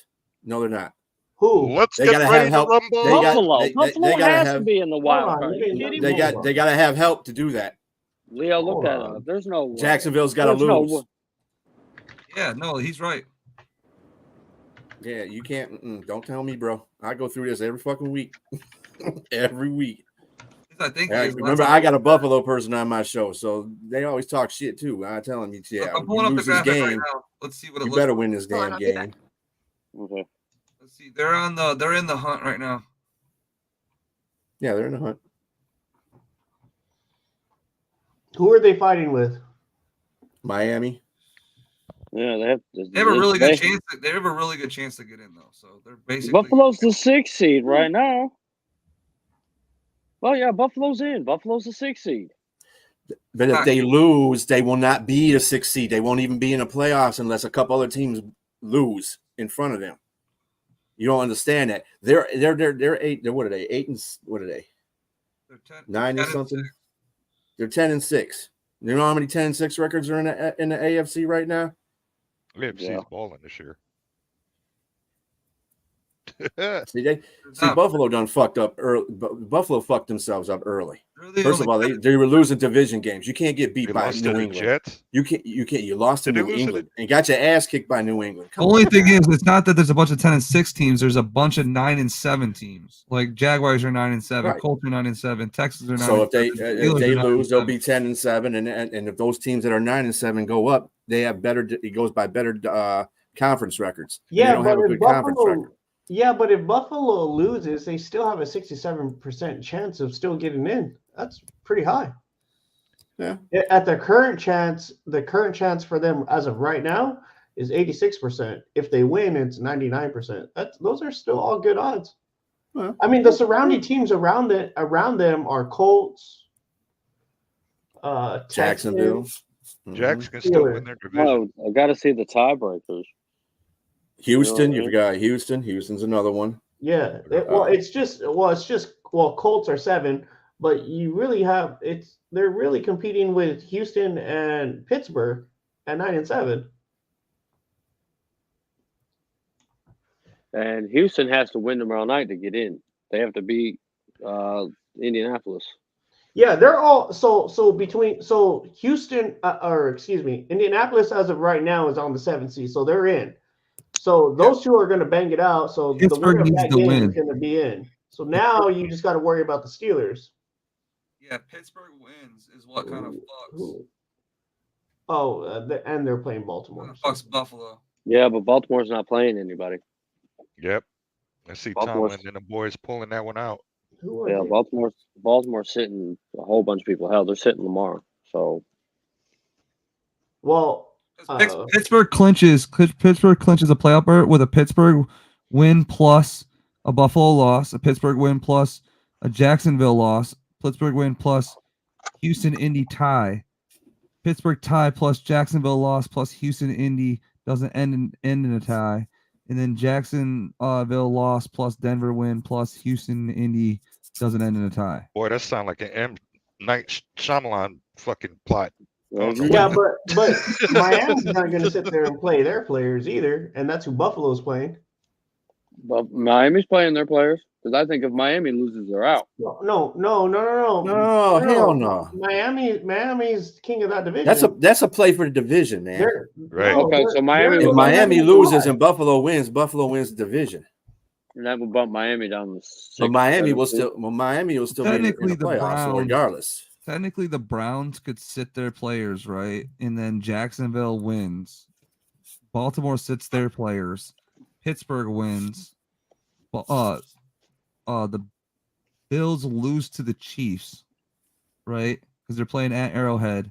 No, they're not. Who? Let's get ready to rumble. Buffalo. Buffalo has to be in the wild card. They got to have help to do that. Leo, look that up. There's no way. Jacksonville's got to lose. Yeah, no, he's right. Yeah, you can't. Don't tell me, bro. I go through this every fucking week. Every week. I think. Remember, I got a Buffalo person on my show, so they always talk shit too. I tell them, yeah, I'm pulling up the graphic right now. Let's see what it looks like. You better win this damn game. Okay. Let's see. They're in the hunt right now. Yeah, they're in the hunt. Who are they fighting with? Miami. Yeah, they have a really good chance. They have a really good chance to get in though. So they're basically Buffalo's the 6th seed right now. Well, yeah, Buffalo's in. Buffalo's the 6th seed. But if they lose, they will not be a 6th seed. They won't even be in the playoffs unless a couple other teams lose in front of them. You don't understand that. They're 8. What are they? 8 and what are they? They're 10, 9 or something. They're 10-6. You know how many 10-6 records are in the AFC right now? AFC is balling this year. See, Buffalo done fucked up early. Buffalo fucked themselves up early. First of all, they were losing division games. You can't get beat by New England. Jets? You can't. You lost to New England and got your ass kicked by New England. The only thing is, it's not that there's a bunch of 10-6 teams. There's a bunch of 9-7 teams. Like Jaguars are 9-7, Right. Colts are 9-7, Texans are 9-7. So if they lose, they'll be 10-7, and if those teams that are 9-7 go up, they have better. It goes by better conference records. Yeah, they don't have a good conference record. Yeah, but if Buffalo loses, they still have a 67% chance of still getting in. That's pretty high. Yeah. At the current chance for them as of right now is 86%. If they win, it's 99%. Those are still all good odds. Well, I mean, the surrounding teams around them are Colts, Jacksonville. Jags can still win their division. Oh, I got to see the tiebreakers. Houston, you forgot Houston. Houston's another one. Yeah. Colts are 7, but you really have they're really competing with Houston and Pittsburgh at 9-7. And Houston has to win tomorrow night to get in. They have to beat Indianapolis. Yeah, they're all Houston Indianapolis as of right now is on the 7th seed, so they're in. So those two are going to bang it out. So Pittsburgh the winner of that needs to game win. is going to be in. So now you just got to worry about the Steelers. Yeah, Pittsburgh wins is what kind of fucks. Oh, and they're playing Baltimore. Fucks Buffalo. Yeah, but Baltimore's not playing anybody. Yep. I see Tomlin and the boys pulling that one out. Yeah, Baltimore's sitting a whole bunch of people. Hell, they're sitting Lamar. So, well, Pittsburgh clinches a playoff berth with a Pittsburgh win plus a Buffalo loss, a Pittsburgh win plus a Jacksonville loss, Pittsburgh win plus Houston Indy tie, Pittsburgh tie plus Jacksonville loss plus Houston Indy doesn't end in a tie, and then Jacksonville loss plus Denver win plus Houston Indy doesn't end in a tie. Boy, that sounds like an M. Night Shyamalan fucking plot. Yeah, but Miami's not going to sit there and play their players either, and that's who Buffalo's playing. But Miami's playing their players because I think if Miami loses, they're out. No, hell no. Miami's king of that division. That's a play for the division, man. Right. Okay, so If Miami loses and Buffalo wins the division. And that will bump Miami down the 6th. But Miami will still be in the playoffs regardless. Technically, the Browns could sit their players, right? And then Jacksonville wins. Baltimore sits their players. Pittsburgh wins. The Bills lose to the Chiefs, right? Because they're playing at Arrowhead.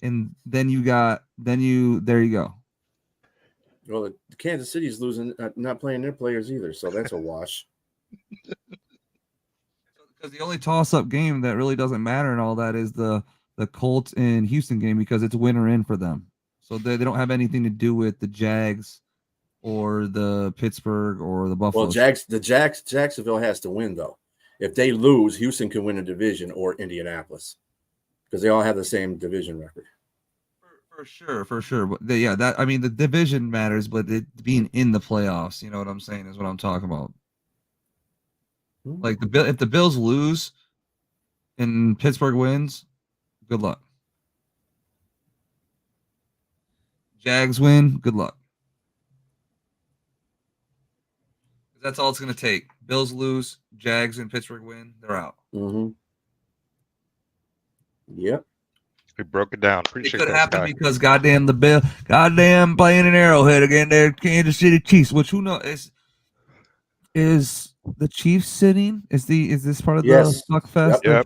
And then there you go. Well, the Kansas City's losing, not playing their players either, so that's a wash. Because the only toss-up game that really doesn't matter and all that is the Colts and Houston game because it's win or in for them. So they don't have anything to do with the Jags or the Pittsburgh or the Buffalo. Well, Jacksonville has to win, though. If they lose, Houston can win a division or Indianapolis because they all have the same division record. For sure. But the division matters, but it being in the playoffs, you know what I'm saying, is what I'm talking about. Like if the Bills lose and Pittsburgh wins, good luck. Jags win, good luck. That's all it's going to take. Bills lose, Jags and Pittsburgh win, they're out. Mm-hmm. Yep. We broke it down. Appreciate it could that, happen Sky. because goddamn playing in Arrowhead again. They're Kansas City Chiefs, which who knows is the Chiefs sitting? Is this part of the Fuck Fest? Yep.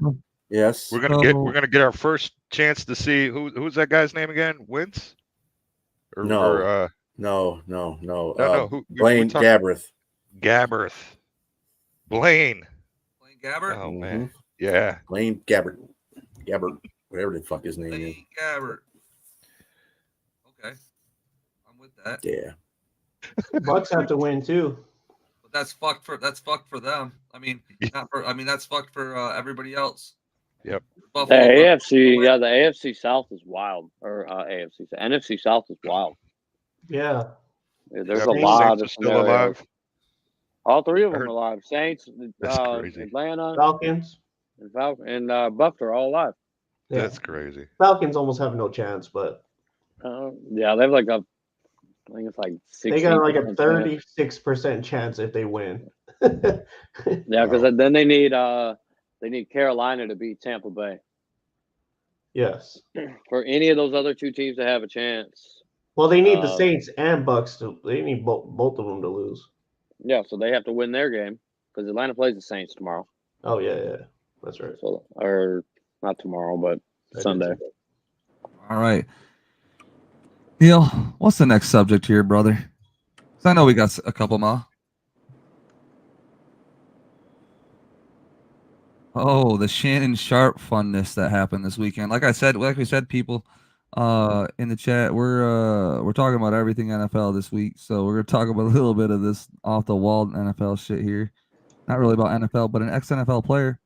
Yes. We're gonna get our first chance to see who's that guy's name again? Wentz? No. Blaine Gabbert. Blaine Gabbert? Oh man. Yeah. Blaine Gabbert. Whatever the fuck his name is. Gabbert. Okay. I'm with that. Yeah. Bucks have to win too. But that's fucked for them. I mean, that's fucked for everybody else. Yep. The AFC South is wild. Or NFC South is wild. Yeah. There's a lot of still alive. All three of I them heard- are alive. Saints, That's crazy. Atlanta, Falcons. and Falcon, and Bucks are all alive. Yeah. That's crazy. Falcons almost have no chance, but Yeah, they have like a, I think it's like 16%. they got like a chance. 36% chance if they win. Yeah, because Wow. then they need Carolina to beat Tampa Bay. Yes. For any of those other two teams to have a chance, Well, they need the Saints and Bucks to. They need both of them to lose. yeah, so they have to win their game because Atlanta plays the Saints tomorrow. Oh yeah, that's right. So, or not tomorrow, but Sunday. All right. Neil, what's the next subject here, brother? 'Cause I know we got a couple more. Oh, the Shannon Sharp funness that happened this weekend. Like we said, people in the chat, we're talking about everything NFL this week. So we're gonna talk about a little bit of this off the wall NFL shit here. Not really about NFL, but an ex-NFL player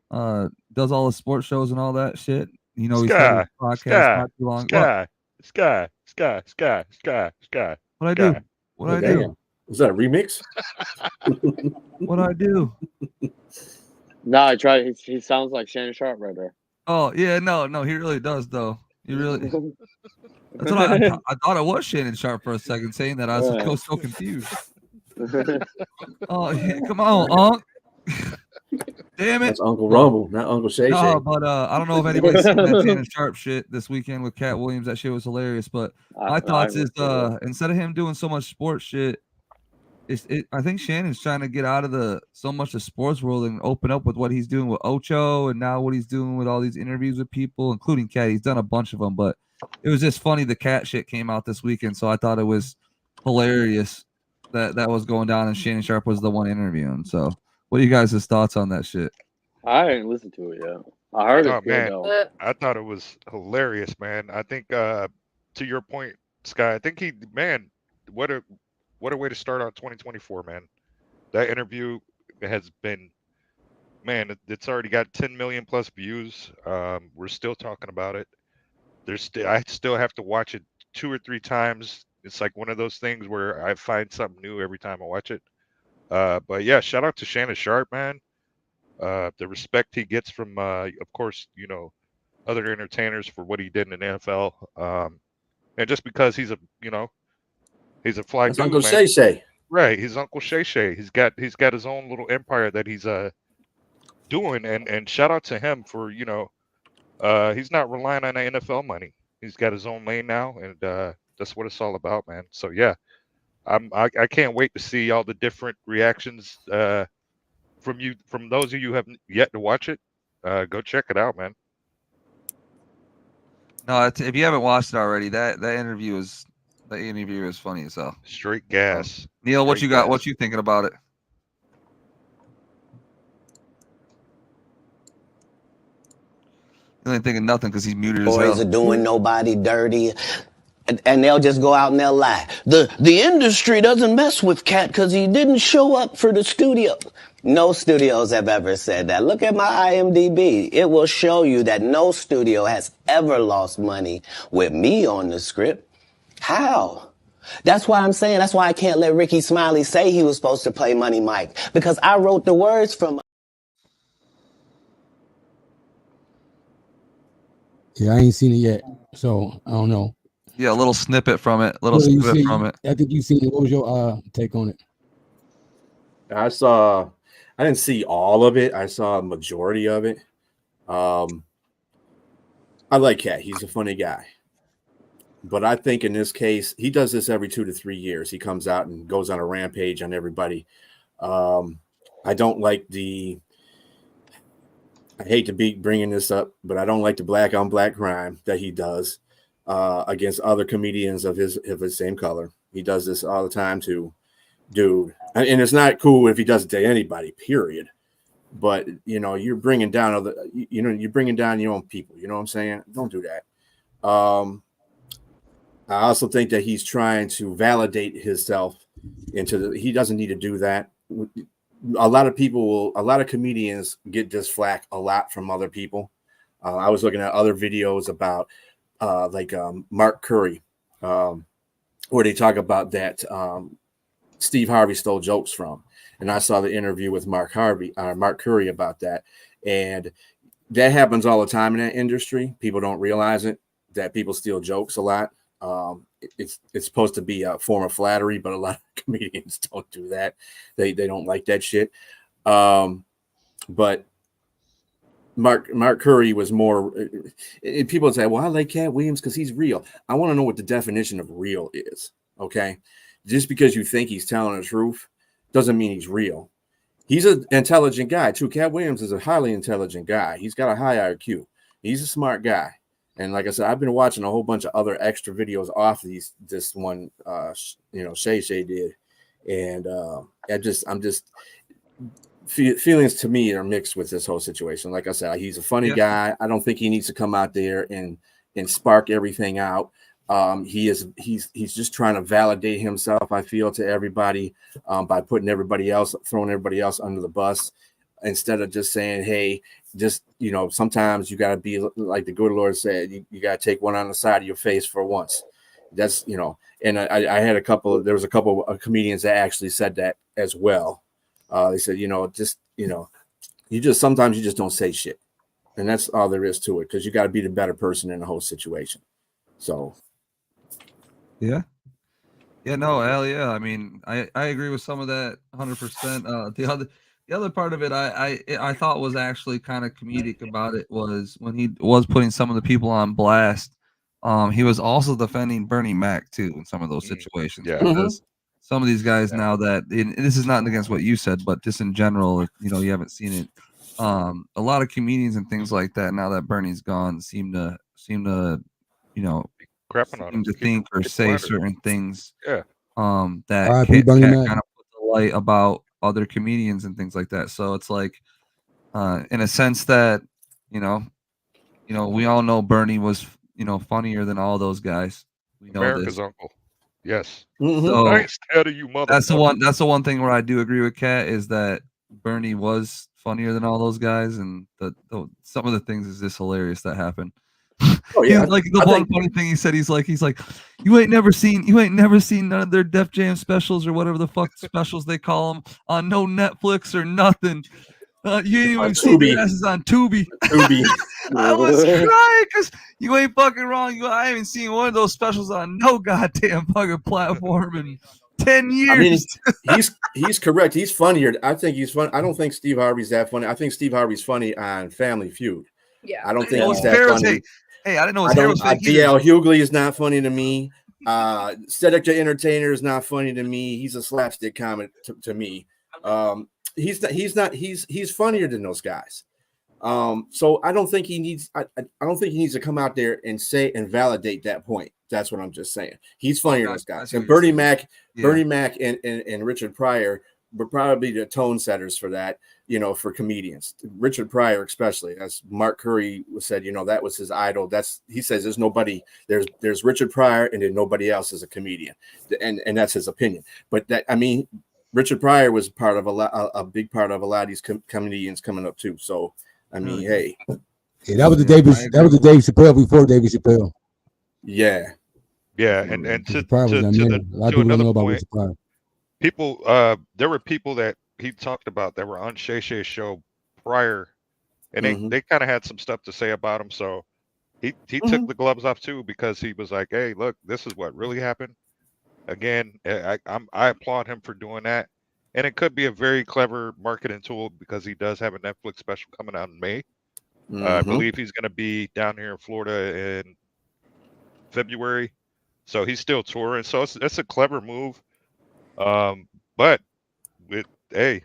does all the sports shows and all that shit. You know, he's had his podcast not too long. Sky. What I do? What I do? Is that a remix? What I do? No, I tried. He sounds like Shannon Sharp right there. Oh yeah, no, he really does though. He really. That's what I thought it was Shannon Sharp for a second, saying that I was so confused. Oh yeah, come on, Unc. Damn it. That's Uncle Rumble, not Uncle Shay Shay. No, but I don't know if anybody's seen that Shannon Sharp shit this weekend with Cat Williams. That shit was hilarious. But my thoughts is instead of him doing so much sports shit, I think Shannon's trying to get out of so much the sports world and open up with what he's doing with Ocho and now what he's doing with all these interviews with people, including Cat. He's done a bunch of them, but it was just funny. The Cat shit came out this weekend, so I thought it was hilarious that was going down, and Shannon Sharp was the one interviewing. So, what are you guys' thoughts on that shit? I didn't listen to it yet. I heard it. Man, though. I thought it was hilarious, man. I think to your point, Sky, I think what a way to start out 2024, man. That interview has been, man, it's already got 10 million plus views. We're still talking about it. I still have to watch it 2 or 3 times. It's like one of those things where I find something new every time I watch it. But yeah, shout out to Shannon Sharp, man. The respect he gets from, of course, other entertainers for what he did in the NFL. And just because he's a fly That's dude, Uncle man. Shay Shay. Right, he's Uncle Shay Shay. He's got his own little empire that he's doing, and shout out to him for he's not relying on the NFL money. He's got his own lane now, and that's what it's all about, man. So yeah, I can't wait to see all the different reactions from those of you who have yet to watch it. Go check it out, man. No, if you haven't watched it already, that interview is funny as hell. Straight gas. Neil, what Straight you got? gas. What you thinking about it? You ain't thinking nothing because he's muted as Boys hell. are doing nobody dirty. And they'll just go out and they'll lie. The industry doesn't mess with Cat because he didn't show up for the studio. No studios have ever said that. Look at my IMDb. It will show you that no studio has ever lost money with me on the script. How? That's why I'm saying, that's why I can't let Ricky Smiley say he was supposed to play Money Mike. Because I wrote the words from... Yeah, I ain't seen it yet, so I don't know. Yeah, a little snippet from it. I think you've seen it. What was your take on it? I didn't see all of it. I saw a majority of it. I like Cat. He's a funny guy. But I think in this case, he does this every 2 to 3 years. He comes out and goes on a rampage on everybody. I don't like I hate to be bringing this up, but I don't like the black on black crime that he does against other comedians of his same color. He does this all the time to dude. And it's not cool if he does it to anybody, period. But, you're bringing down you're bringing down your own people. You know what I'm saying? Don't do that. I also think that he's trying to validate himself he doesn't need to do that. A lot of comedians get this flack a lot from other people. I was looking at other videos about Mark Curry, where they talk about that Steve Harvey stole jokes from. And I saw the interview with Mark Curry about that. And that happens all the time in that industry. People don't realize it, that people steal jokes a lot. It's supposed to be a form of flattery, but a lot of comedians don't do that. They don't like that shit. But Mark Curry was more, and people say, well, I like Cat Williams because he's real. I want to know what the definition of real is. Okay. Just because you think he's telling the truth doesn't mean he's real. He's an intelligent guy too. Cat Williams is a highly intelligent guy. He's got a high IQ. He's a smart guy. And like I said, I've been watching a whole bunch of other extra videos off this one, Shay did. And I'm just feelings to me are mixed with this whole situation. Like I said, he's a funny guy. I don't think he needs to come out there and spark everything out. He's just trying to validate himself, I feel, to everybody by throwing everybody else under the bus, instead of just saying, hey, just, sometimes you got to be like the good Lord said, you got to take one on the side of your face for once. That's, and I had there was a couple of comedians that actually said that as well. They said, sometimes you just don't say shit. And that's all there is to it, because you got to be the better person in the whole situation. So. Yeah. Yeah, no, hell yeah. I mean, I agree with some of that 100%. The other part of it I thought was actually kind of comedic about it was when he was putting some of the people on blast. He was also defending Bernie Mac too in some of those situations. Yeah. Because some of these guys now that this is not against what you said, but just in general, you haven't seen it. A lot of comedians and things like that, now that Bernie's gone, seem to crapping on him to think or say certain things that can't kind of put the light about other comedians and things like that. So it's like in a sense that we all know Bernie was funnier than all those guys. We know America's this. uncle. Yes. So nice to you, mother. that's the one thing where I do agree with Kat, is that Bernie was funnier than all those guys, and some of the things is just hilarious that happened. Oh yeah, like the one funny thing he said, he's like, you ain't never seen none of their Def Jam specials or whatever the fuck specials they call them on no Netflix or nothing. You ain't even seen their asses on Tubi. I was crying because you ain't fucking wrong. I haven't seen one of those specials on no goddamn fucking platform in 10 years. I mean, he's correct. He's funnier. I think he's fun. I don't think Steve Harvey's that funny. I think Steve Harvey's funny on Family Feud. Yeah. I don't think he's that funny. Hey, I didn't know his hair was fake. DL Hughley is not funny to me. Cedric the Entertainer is not funny to me. He's a slapstick comic to me. He's funnier than those guys. So I don't think he needs. I don't think he needs to come out there and say and validate that point. That's what I'm just saying. He's funnier than those guys. And Bernie Mac and Richard Pryor were probably the tone setters for that. For comedians, Richard Pryor especially, as Mark Curry said, that was his idol. He says there's nobody. There's Richard Pryor, and then nobody else is a comedian, and that's his opinion. But Richard Pryor was part of a big part of a lot of these comedians coming up too. So hey, that was the Dave Chappelle before David Chappelle. Yeah, and to a lot of people don't know about Richard Pryor. People, there were people that he talked about that were on Shay Shay's show prior, and they kind of had some stuff to say about him. So he took the gloves off too, because he was like, hey, look, this is what really happened. Again, I applaud him for doing that. And it could be a very clever marketing tool, because he does have a Netflix special coming out in May. I believe he's going to be down here in Florida in February. So he's still touring. So it's a clever move. But this is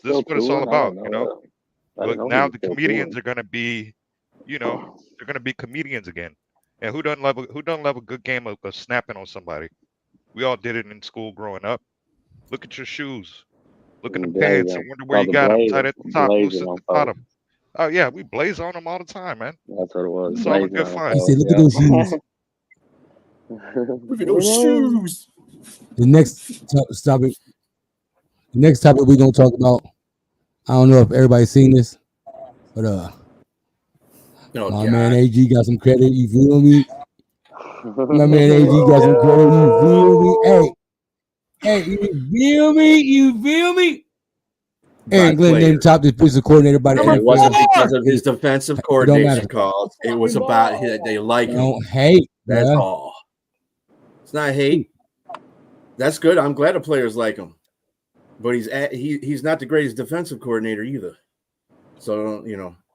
what it's all about, But now the comedians are going to be, they're going to be comedians again. And who doesn't love a good game of snapping on somebody? We all did it in school growing up. Look at your shoes. Look at the pants. I wonder where you got them. Tight at the top, loose at the bottom. Oh yeah, we blaze on them all the time, man. That's what it was. It's all good fun. Look at those shoes. Look at those shoes. The next topic we're gonna talk about. I don't know if everybody's seen this, but my man AG got some credit. You feel me? My man AG got some credit. You feel me? Hey, Hey, you feel me? You feel me? By Aaron Glenn players. named top defensive coordinator by the And it NFL. wasn't because of his defensive It don't matter. coordination calls. It was about that they like him. Don't hate. That's bruh. all. It's not hate. That's good. I'm glad the players like him. But he's not the greatest defensive coordinator either. So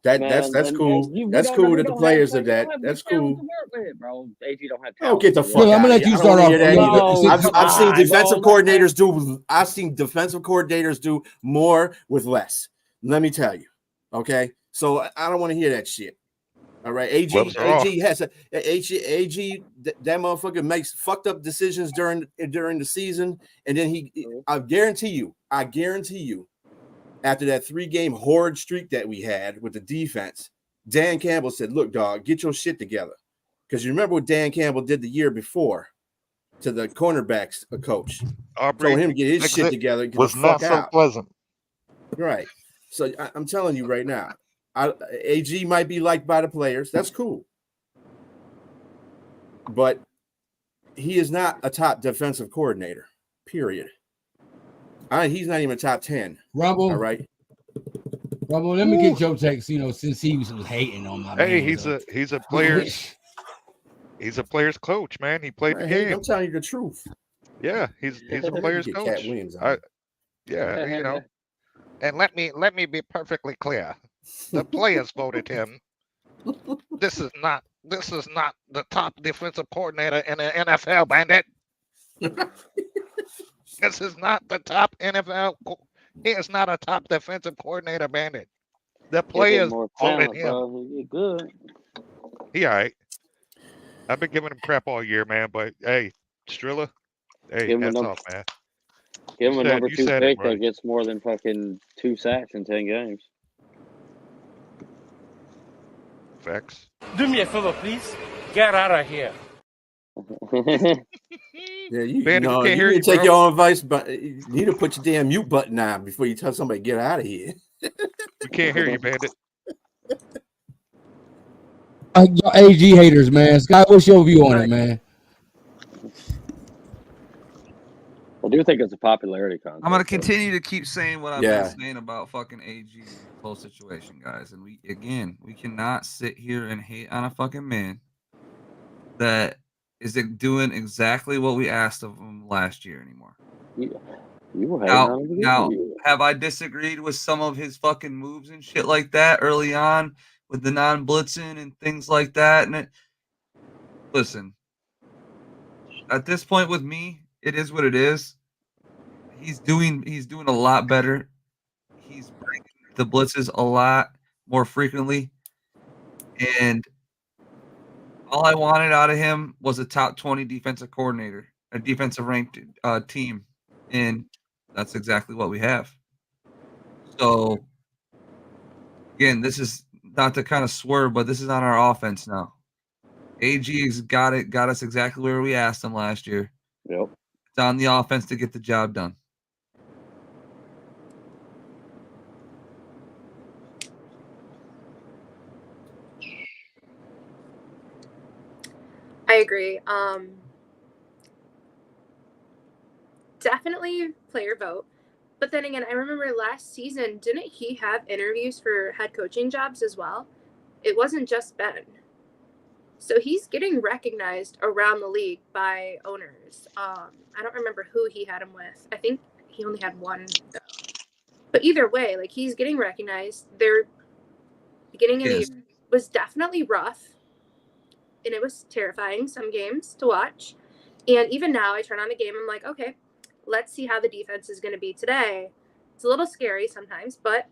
that's cool. That's cool that the players are that. That's cool. Bro, AG don't have Oh, get the fuck Look, out I'm gonna of let here. you I start don't off. wanna hear that Bro, either. I've seen on, defensive bro. coordinators do. I've seen defensive coordinators do more with less. Let me tell you. Okay, so I don't want to hear that shit. All right, AG has AG. That motherfucker makes fucked up decisions during the season, and then I guarantee you, after that 3-game horrid streak that we had with the defense, Dan Campbell said, "Look, dog, get your shit together." Because you remember what Dan Campbell did the year before to the cornerbacks coach. Aubrey, Told him to get his shit together. Get was the fuck not so out. pleasant. Right. So I'm telling you right now, AG might be liked by the players. That's cool. But he is not a top defensive coordinator, period. He's not even a top 10. Rumble. All right. Rumble, let me get your takes, since he was hating on my Hey, man, he's a player's coach, man. He played the game. I'm telling you the truth. Yeah, he's a player's Get coach. Cat Williams on. And let me be perfectly clear. The players voted him. This is not the top defensive coordinator in the NFL, Bandit. This is not the top NFL. He is not a top defensive coordinator, Bandit. The players voted him. He good. He all right. I've been giving him crap all year, man. But hey, Strilla, hey, hats off, man. Give him a number 2 pick it, that gets more than fucking 2 sacks in 10 games. Facts. Do me a favor, please. Get out of here. Yeah, you Bandit, know, we can't you hear need you, to take bro. your own advice, but you need to put your damn mute button on before you tell somebody to get out of here. We can't hear you, Bandit. Y'all AG haters, man. Sky, what's your view on it, man? I do think it's a popularity contest. I'm gonna continue to keep saying what I've Yeah. been saying about fucking AG in this whole situation, guys. And we cannot sit here and hate on a fucking man that is doing exactly what we asked of him last year anymore. You were hating on him Now, again. have I disagreed with some of his fucking moves and shit like that early on with the non-blitzing and things like that? And listen, at this point with me, it is what it is. He's doing a lot better. He's bringing the blitzes a lot more frequently, and all I wanted out of him was a top 20 defensive coordinator, a defensive ranked team, and that's exactly what we have. So again, this is not to kind of swerve, but this is on our offense now. AG's got us exactly where we asked him last year. Yep. It's on the offense to get the job done. I agree. Definitely player vote. But then again, I remember last season, didn't he have interviews for head coaching jobs as well? It wasn't just Ben. So he's getting recognized around the league by owners. I don't remember who he had him with. I think he only had one, though. But either way, like, he's getting recognized. Their beginning of the year was definitely rough. And it was terrifying, some games to watch. And even now, I turn on the game, I'm like, okay, let's see how the defense is going to be today. It's a little scary sometimes, but...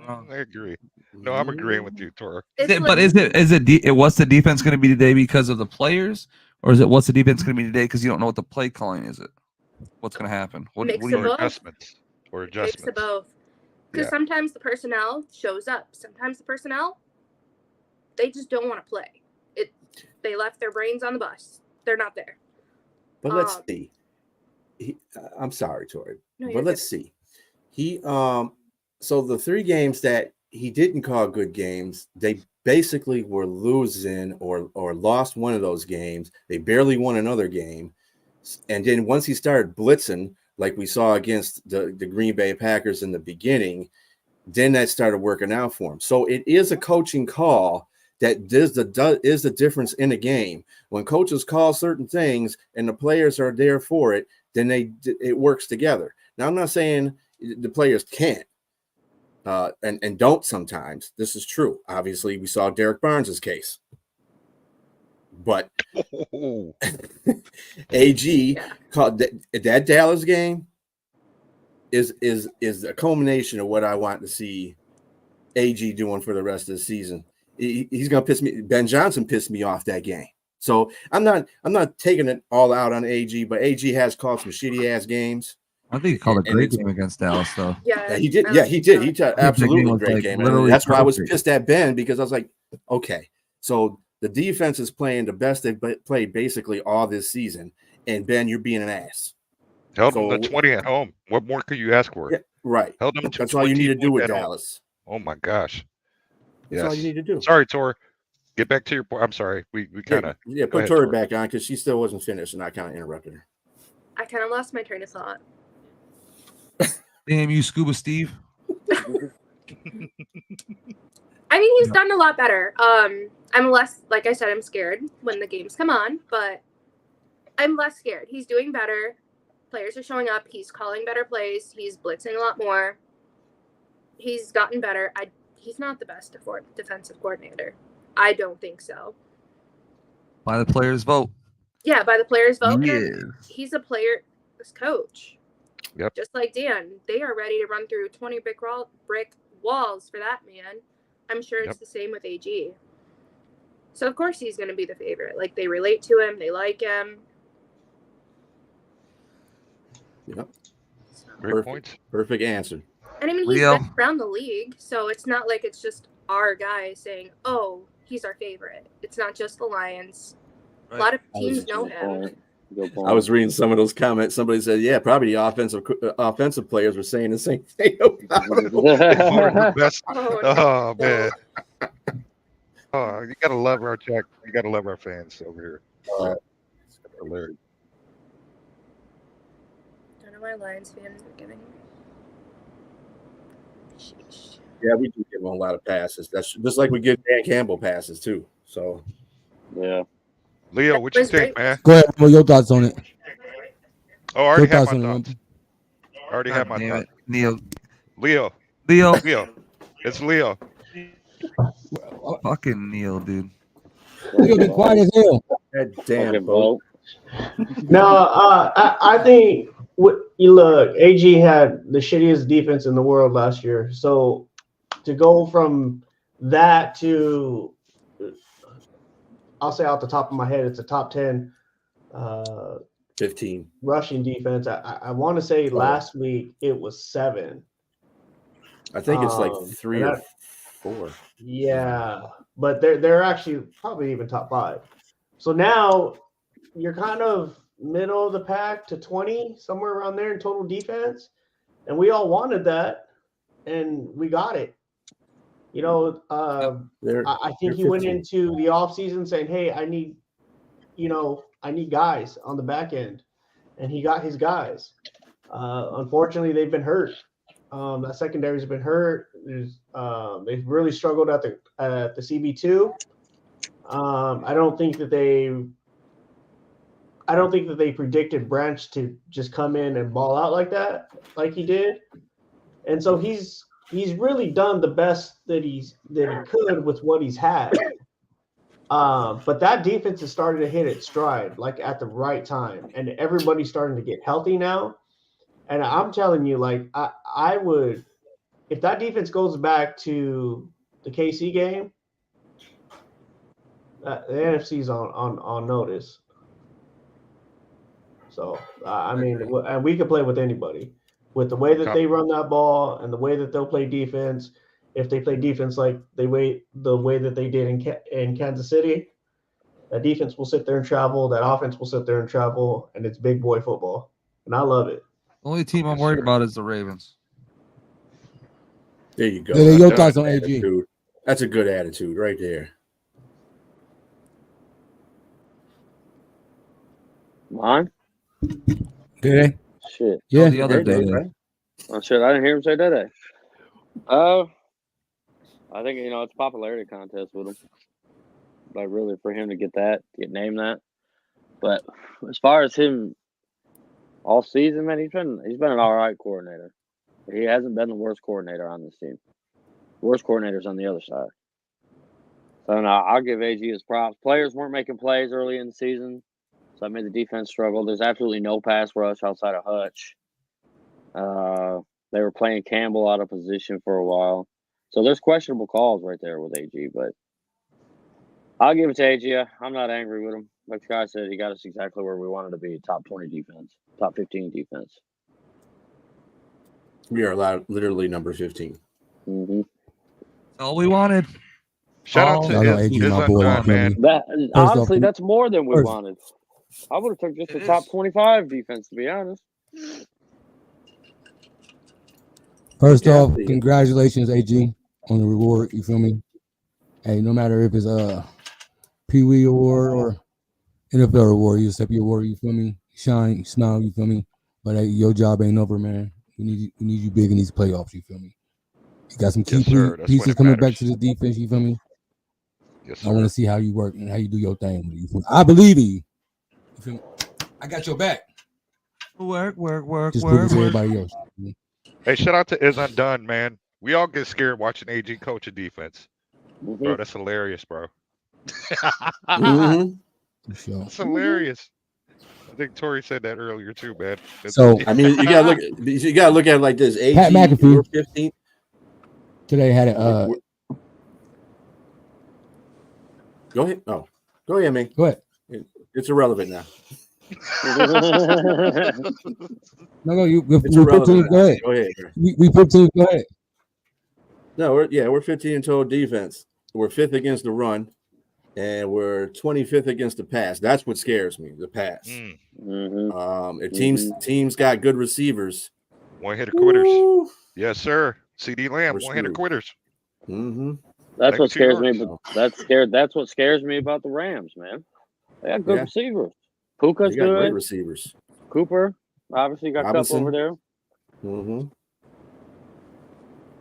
I agree. No, I'm agreeing with you, Tora. What's the defense going to be today because of the players? Or is it what's the defense going to be today because you don't know what the play calling is? What's going to happen? Mix of both. Adjustments. Mix of both. Because sometimes the personnel shows up. Sometimes the personnel... they just don't want to play. They left their brains on the bus. They're not there. But let's see. I'm sorry, Tori. But let's see. So the 3 games that he didn't call good games, they basically were losing or lost one of those games. They barely won another game. And then once he started blitzing, like we saw against the Green Bay Packers in the beginning, then that started working out for him. So it is a coaching call that is the difference in a game. When coaches call certain things and the players are there for it, then it works together. Now, I'm not saying the players can't and don't sometimes. This is true. Obviously, we saw Derek Barnes' case. But AG called that Dallas game is a culmination of what I want to see AG doing for the rest of the season. He's gonna piss me. Ben Johnson pissed me off that game. So I'm not taking it all out on AG, but AG has called some shitty ass games. I think he called a great game against Dallas, though. Yeah, he did. Yeah, he did. He did absolutely great game. And that's why I was pissed at Ben, because I was like, okay, so the defense is playing the best they've played basically all this season, and Ben, you're being an ass. Held them to 20 at home. What more could you ask for? Yeah, right. Held them to That's all you need to do with at Dallas. Home. Oh my gosh. That's all you need to do. Sorry, Tor. Get back to your point. I'm sorry. We kind of put Tori back on because she still wasn't finished, and I kind of interrupted her. I kind of lost my train of thought. Damn you, Scuba Steve. I mean, he's done a lot better. I'm less, like I said, I'm scared when the games come on, but I'm less scared. He's doing better. Players are showing up. He's calling better plays. He's blitzing a lot more. He's gotten better. He's not the best defensive coordinator. I don't think so. By the players' vote. Yeah, by the players' vote. Yes. He's a player's coach. Yep. Just like Dan. They are ready to run through 20 brick walls for that man. I'm sure it's the same with AG. So, of course, he's going to be the favorite. Like, they relate to him. They like him. Yep. Great points. Perfect answer. And I mean, he's been around the league, so it's not like it's just our guy saying, oh, he's our favorite. It's not just the Lions. Right. A lot of teams know him. I was reading some of those comments. Somebody said, yeah, probably the offensive players were saying the same thing about him. Oh, man. Oh, you got to love our Jack. You got to love our fans over here. It's hilarious. I don't know why Lions fans are giving. Sheesh. Yeah, we do give him a lot of passes. That's just like we give Dan Campbell passes too. So, yeah. Leo, what you think, man? Go ahead. What are your thoughts on it? Oh, I already have my thoughts. I already have my thoughts. Leo. It's Leo. Fucking Neil, dude. Leo been quiet as hell. Damn, bro. No, I think you look, AG had the shittiest defense in the world last year. So to go from that to, I'll say off the top of my head, it's a top 10 15 rushing defense. I want to say last week it was 7. I think it's like 3 or 4. Yeah, but they're actually probably even top 5. So now you're kind of middle of the pack to 20, somewhere around there in total defense. And we all wanted that, and we got it. You know, I think he went into the offseason saying, hey, I need guys on the back end. And he got his guys. Unfortunately, they've been hurt. That secondary's been hurt. They've really struggled at the CB2. I don't think that they predicted Branch to just come in and ball out like that, like he did. And so he's really done the best that he could with what he's had. But that defense has started to hit its stride, like at the right time, and everybody's starting to get healthy now. And I'm telling you, like I would, if that defense goes back to the KC game, the NFC's on notice. So I mean, and we can play with anybody with the way that they run that ball and the way that they'll play defense. If they play defense like the way that they did in Kansas City, that defense will sit there and travel. That offense will sit there and travel, and it's big boy football, and I love it. The only team I'm worried about is the Ravens. There you go. Your thoughts on AG? That's a good attitude right there. Mine? Did they? Shit. Yeah. The other day. Oh shit! I didn't hear him say that. I think it's a popularity contest with him. Like really, for him to get named that. But as far as him all season, man, he's been an all right coordinator. He hasn't been the worst coordinator on this team. Worst coordinator's on the other side. So no, I'll give AG his props. Players weren't making plays early in the season, so that made the defense struggle. There's absolutely no pass rush outside of Hutch. They were playing Campbell out of position for a while. So there's questionable calls right there with AG, but I'll give it to AG. I'm not angry with him. Like Sky said, he got us exactly where we wanted to be. Top 20 defense, top 15 defense. We are literally number 15. Mm-hmm. All we wanted. Shout out to AG, my boy, Undone, man. Honestly, that's more than we wanted. I would have took just the top 25 defense, to be honest. First off, congratulations, AG, on the reward. You feel me? Hey, no matter if it's a Pee Wee award or NFL award, you accept your award. You feel me? Shine, you smile. You feel me? But hey, your job ain't over, man. We need you big in these playoffs. You feel me? You got some key pieces coming back to the defense. You feel me? Yes, sir. I want to see how you work and how you do your thing. You feel me? I believe in you. You feel me? I got your back. Work. Just prove it to everybody else. Hey, shout out to Is Undone, man. We all get scared watching AG coach a defense. Mm-hmm. Bro, that's hilarious, bro. Mm-hmm. That's hilarious. I think Tori said that earlier too, man. So I mean, you gotta look at it like this. AG, Pat McAfee, we're 15. Today had it. Go ahead. Oh, go ahead, man. Go ahead. It's irrelevant now. No, we It's 15. irrelevant. Go ahead. Go ahead. We 15. Go ahead. No, we're 15 in total defense. We're 5th against the run, and we're 25th against the pass. That's what scares me, the pass. Mm-hmm. If teams got good receivers, one-hitter quitters. Yes, sir. CD Lamb, one-hitter quitters. Mm-hmm. That's what scares me. But that's what scares me about the Rams, man. They got good receivers. Puka's got good. great receivers. Cooper, obviously, got Cup over there. Mm-hmm.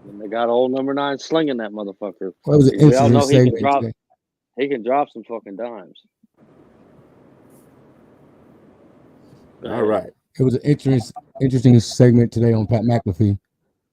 And they got old number 9 slinging that motherfucker. Well, it was an We all know segment he can drop some fucking dimes. All right. It was an interesting segment today on Pat McAfee.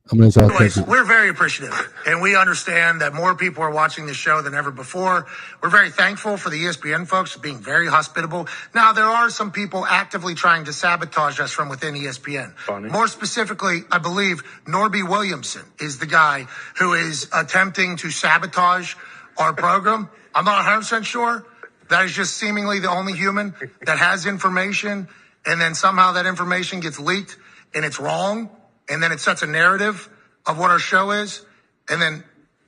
I'm going to let y'all catch it. We're very appreciative, and we understand that more people are watching this show than ever before. We're very thankful for the ESPN folks being very hospitable. Now, there are some people actively trying to sabotage us from within ESPN. Funny. More specifically, I believe Norby Williamson is the guy who is attempting to sabotage our program. I'm not 100% sure. That is just seemingly the only human that has information, and then somehow that information gets leaked, and it's wrong. And then it sets a narrative of what our show is. And then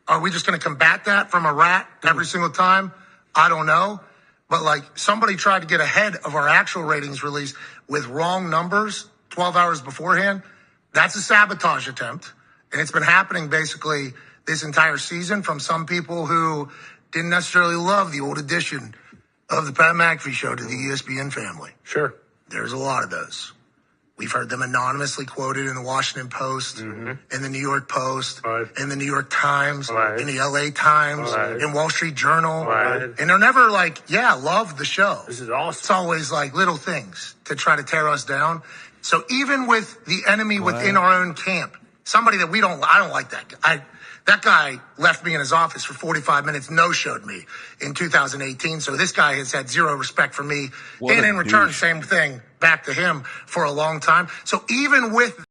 are we just going to combat that from a rat every single time? I don't know. But like somebody tried to get ahead of our actual ratings release with wrong numbers 12 hours beforehand. That's a sabotage attempt. And it's been happening basically this entire season from some people who didn't necessarily love the old edition of the Pat McAfee show to the ESPN family. Sure. There's a lot of those. We've heard them anonymously quoted in the Washington Post, in the New York Post, in the New York Times, in the LA Times, in Wall Street Journal. And they're never like, yeah, love the show. This is awesome. It's always like little things to try to tear us down. So even with the enemy within our own camp, somebody that I don't like that guy. That guy left me in his office for 45 minutes, no-showed me in 2018. So this guy has had zero respect for me. And in return, same thing back to him for a long time. So even with...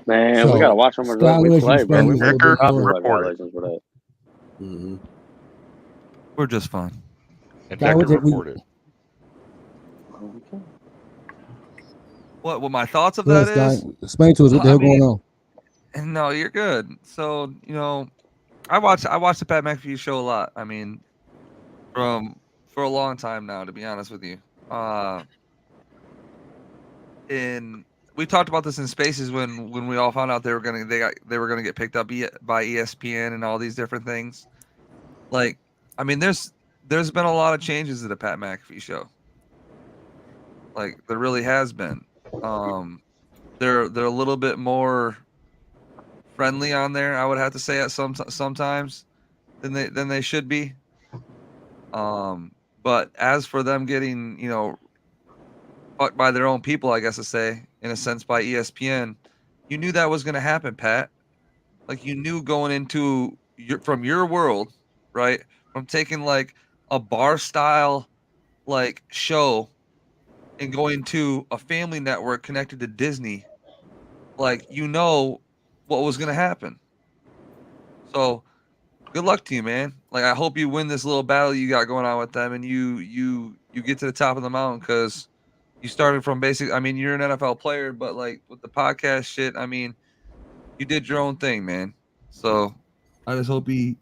Man, we got to watch how much we play, bro. We're just fine. And Decker reported. What my thoughts of that is? Explain to us what the hell going on. No, you're good. So, I watch the Pat McAfee show a lot. I mean, for a long time now, to be honest with you. And we talked about this in Spaces when we all found out they were gonna get picked up by ESPN and all these different things. Like, I mean, there's been a lot of changes to the Pat McAfee show. Like there really has been. They're a little bit more friendly on there, I would have to say, at sometimes than they should be. But as for them getting, fucked by their own people, I guess to say, in a sense, by ESPN, you knew that was going to happen, Pat. Like you knew going into from your world, right? From taking like a bar style like show and going to a family network connected to Disney, like what was going to happen. So good luck to you, man. Like I hope you win this little battle you got going on with them, and you get to the top of the mountain, because you started from basic. I mean, you're an NFL player, but like with the podcast shit, I mean, you did your own thing, man. So I just hope he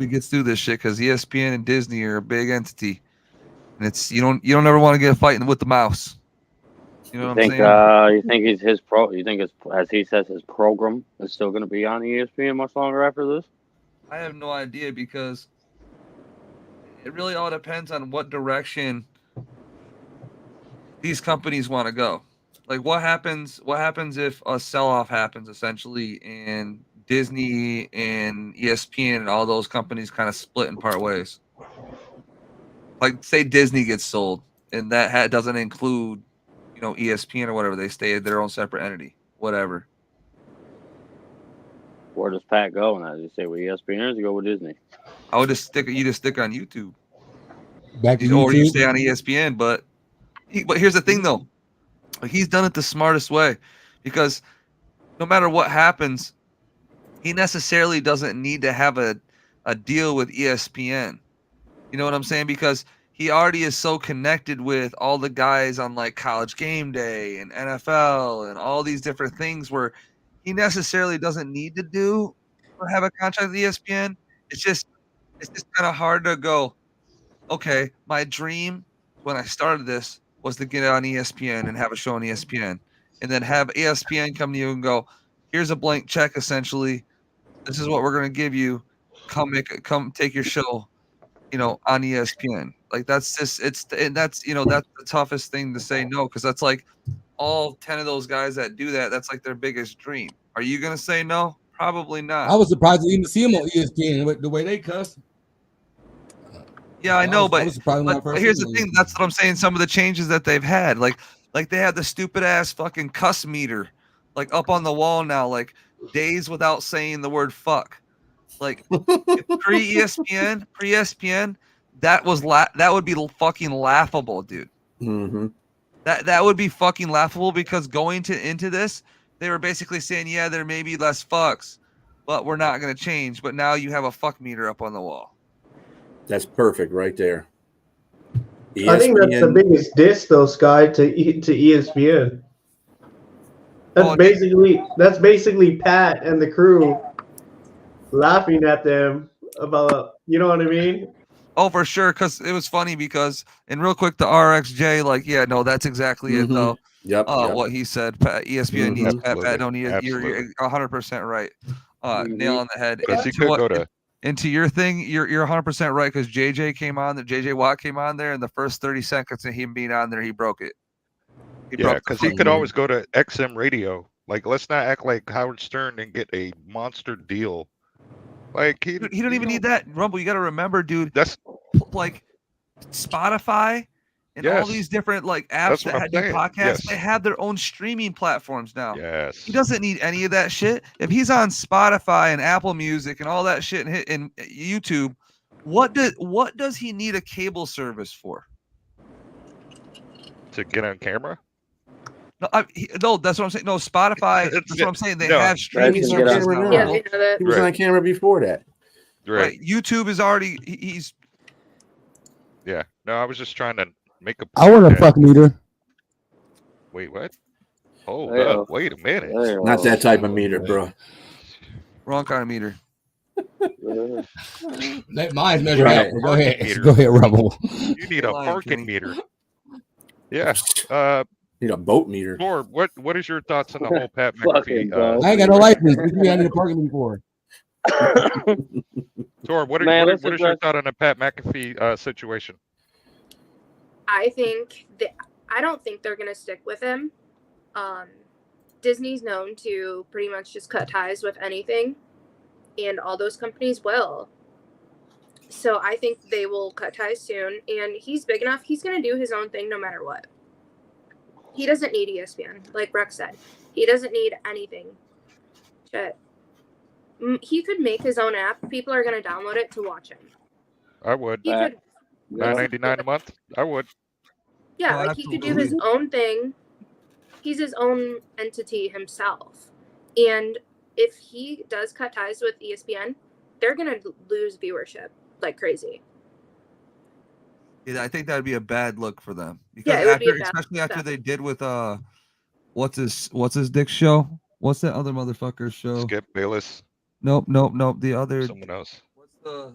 gets through this shit, because ESPN and Disney are a big entity, and it's you don't ever want to get fighting with the mouse. You know what I'm saying? You think he's his pro? You think, as he says, his program is still going to be on ESPN much longer after this? I have no idea, because it really all depends on what direction these companies want to go. Like what happens if a sell-off happens, essentially, and Disney and ESPN and all those companies kind of split and part ways. Like say Disney gets sold, and that doesn't include, ESPN or whatever. They stay their own separate entity, whatever. Where does Pat go? And as you say, with ESPN, or does he go with Disney? I would just stick on YouTube. Back to YouTube. Or you stay on ESPN, but here's the thing though. He's done it the smartest way, because no matter what happens, he necessarily doesn't need to have a deal with ESPN. You know what I'm saying? Because he already is so connected with all the guys on like College Game Day and NFL and all these different things, where he necessarily doesn't need to do or have a contract with ESPN. It's just kind of hard to go, okay, my dream when I started this was to get on ESPN and have a show on ESPN, and then have ESPN come to you and go, here's a blank check, essentially. This is what we're going to give you. Come take your show, on ESPN. Like that's that's the toughest thing to say no, because that's like all 10 of those guys that do that. That's like their biggest dream. Are you going to say no? Probably not. I was surprised to even see him on ESPN the way they cuss. Yeah, I know, but here's the thing. That's what I'm saying. Some of the changes that they've had, like they have the stupid ass fucking cuss meter, like up on the wall now, like days without saying the word fuck. Like pre-ESPN, that would be fucking laughable, dude. Mm-hmm. That would be fucking laughable, because going into this, they were basically saying, yeah, there may be less fucks, but we're not going to change. But now you have a fuck meter up on the wall. That's perfect right there. ESPN. I think that's the biggest diss, though, Sky, to ESPN. That's basically Pat and the crew laughing at them about, you know what I mean? Oh, for sure, because it was funny, because, and real quick, the RXJ, like, yeah, no, that's exactly it, though. Yep. What he said, Pat, ESPN needs Pat don't need it. You're 100% right. Nail on the head. Into your thing, you're 100% right, because JJ Watt came on there, and the first 30 seconds of him being on there, he broke it. Because he could always go to XM Radio. Like, let's not act like Howard Stern and get a monster deal. Like he don't even need that. Rumble, you got to remember, dude. That's like Spotify and all these different like apps that do podcasts. Yes. They have their own streaming platforms now. Yes. He doesn't need any of that shit. If he's on Spotify and Apple Music and all that shit and YouTube, what does he need a cable service for? To get on camera? No, that's what I'm saying. No, Spotify. That's what I'm saying. They have streaming services now. Yeah, they have it. He was on camera before that. Right. YouTube is already. He's. Yeah. No, I was just trying to make a. I want a fuck meter. Wait, what? Oh, wait a minute. Not that type of meter, bro. Wrong kind of meter. Mine's measured out. Go ahead. Go ahead, Rebel. You need a parking meter. Yeah. Need a boat meter. Tor, what is your thoughts on the whole Pat McAfee? I ain't got no license. What do you mean I need a parking meter for? Tor, what is your thought on the Pat McAfee situation? I think that I don't think they're going to stick with him. Disney's known to pretty much just cut ties with anything, and all those companies will. So I think they will cut ties soon, and he's big enough. He's going to do his own thing no matter what. He doesn't need ESPN, like Rex said. He doesn't need anything. Shit. He could make his own app. People are going to download it to watch him. I would. He could, $9.99 a month. I would. yeah, like he could do his own thing. He's his own entity himself. And if he does cut ties with ESPN, they're going to lose viewership like crazy. Yeah, I think that would be a bad look for them. Because Yeah, it would be a bad especially after look. they did with what's his dick show? What's that other motherfucker's show? Skip Bayless. Nope. The other Someone else. What's the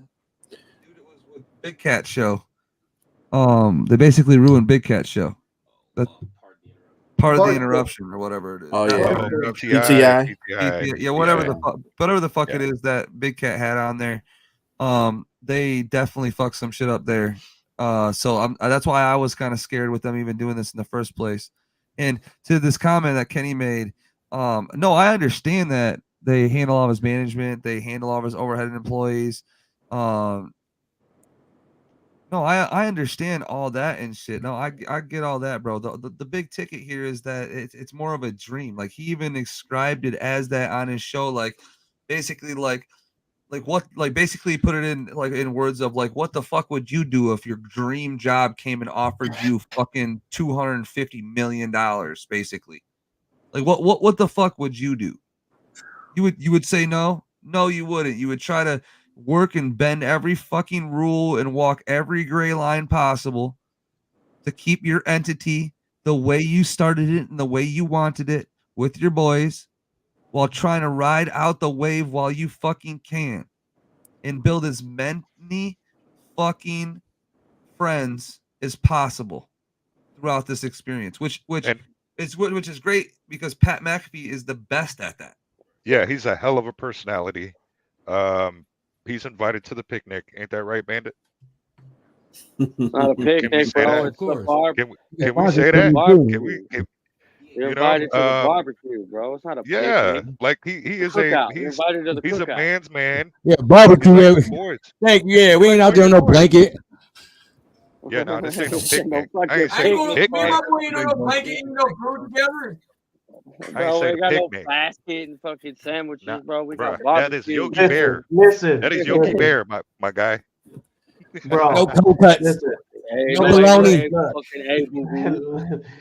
dude it was with Big Cat show? They basically ruined Big Cat show. That's part of the interruption or whatever it is. Oh yeah, PTI. Yeah, whatever the fuck it is that Big Cat had on there. They definitely fucked some shit up there. So that's why I was kind of scared with them even doing this in the first place. And to this comment that Kenny made, no, I understand that they handle all of his management, they handle all of his overhead employees. No, I understand all that and shit. No, I get all that, bro. The big ticket here is that it's more of a dream. Like he even described it as that on his show, like basically like what, like basically put it in like in words of like, what the fuck would you do if your dream job came and offered you fucking $250 million, basically? Like what the fuck would you do? You would say no? No, you wouldn't. You would try to work and bend every fucking rule and walk every gray line possible to keep your entity the way you started it and the way you wanted it with your boys, while trying to ride out the wave while you fucking can and build as many fucking friends as possible throughout this experience, which is great because Pat McAfee is the best at that. Yeah, he's a hell of a personality. He's invited to the picnic. Ain't that right, Bandit? Not a picnic, bro. It's the barbecue. Can we say that? You're invited to the barbecue, bro. It's not a picnic. Like he is he's invited to the he's cookout. a man's man. Yeah, barbecue. Like yeah, we ain't out there on no blanket. Yeah, no, this ain't no picnic. I ain't saying picnic. We ain't on no blanket eating no food together. Bro, we got no basket and fucking sandwiches, bro. We got barbecue. That is Yogi Bear. Listen, that is Yogi Bear, my guy. Bro, no cold cuts. Hey, no bologna.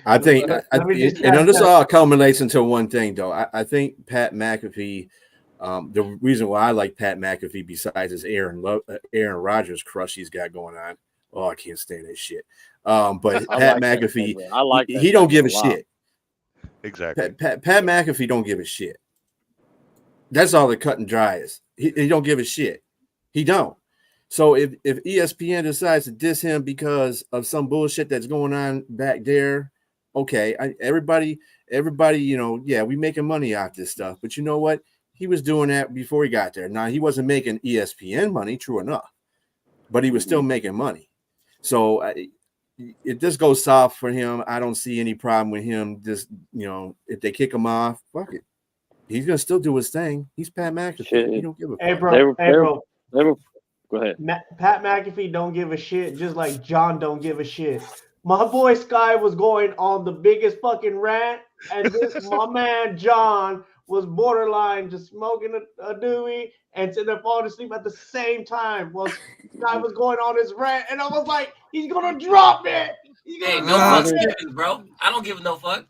I think, this all culminates into one thing, though. I think Pat McAfee, the reason why I like Pat McAfee, besides his Aaron Rodgers crush he's got going on. Oh, I can't stand that shit. But Pat McAfee, he don't give a shit. Exactly. Pat McAfee don't give a shit. That's all the cut and dry is. He don't give a shit. He don't. So if ESPN decides to diss him because of some bullshit that's going on back there, okay, everybody, we making money off this stuff. But you know what? He was doing that before he got there. Now, he wasn't making ESPN money, true enough, but he was still making money. So if this goes soft for him, I don't see any problem with him. Just, if they kick him off, fuck it. He's going to still do his thing. He's Pat McAfee. He don't give a fuck. Hey, bro. Go ahead. Pat McAfee don't give a shit, just like John don't give a shit. My boy Sky was going on the biggest fucking rant, and my man John was borderline just smoking a doogie and sitting there falling asleep at the same time. Well, Sky was going on his rant, and I was like, he's gonna drop it. Hey, no fucks given, bro. I don't give no fuck.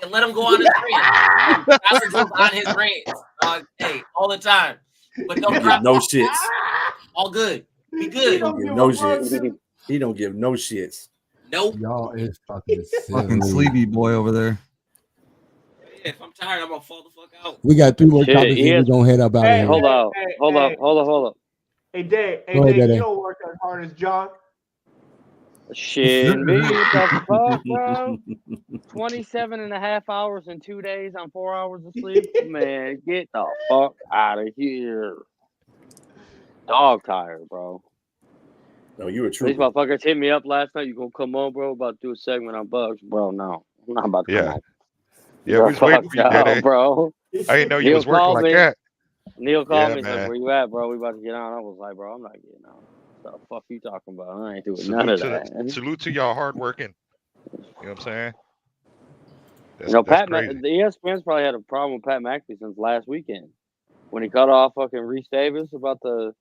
And let him go on his rant. Tyler goes on his rant. Hey, all the time. But don't drop no shits. All good. Be good. He don't give no shits. He don't give no shits. Nope. Y'all is fucking fucking sleepy boy over there. Yeah, if I'm tired, I'm gonna fall the fuck out. We got 3 more topics. We're gonna head up out of here. Hold up. Hey, Dave. Dave. You don't work as hard as John. Shit, me, the fuck, bro? 27 and a half hours in 2 days on 4 hours of sleep? Man, get the fuck out of here. Dog tired, bro. No, you were These true. motherfuckers hit me up last night. You gonna come on, bro? About to do a segment on Bucks, bro? No, I'm not about to come on. Yeah, we was waiting for you, Daddy. Bro. I didn't know you Neil was working called like me. that. Neil called Yeah, me. He's like, man. "Where you at, bro? We about to get on." I was like, "Bro, I'm not getting on. What the fuck you talking about? I ain't doing none of that." Salute to y'all hard working. You know what I'm saying? You know, That's the crazy. ESPN's probably had a problem with Pat McAfee since last weekend when he cut off fucking Reese Davis about the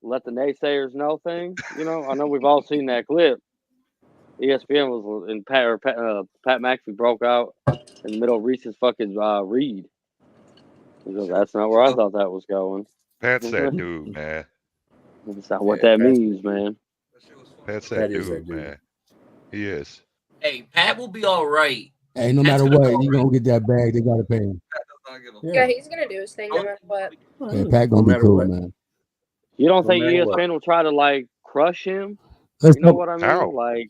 let the naysayers know thing. You know, I know we've all seen that clip. ESPN was in Pat McAfee broke out in the middle of Reese's fucking read. He goes, "That's not where I thought that was going." Pat's that dude, man. That's not what that means, man. Pat's that dude, man. He is. Hey, Pat will be all right. Hey, no matter what, you gonna get that bag. They gotta pay him. Yeah, he's gonna do his thing no matter what. Yeah, Pat gonna be cool, man. You don't No think matter ESPN will try to like crush him? Let's You know hope- what I mean? How? Like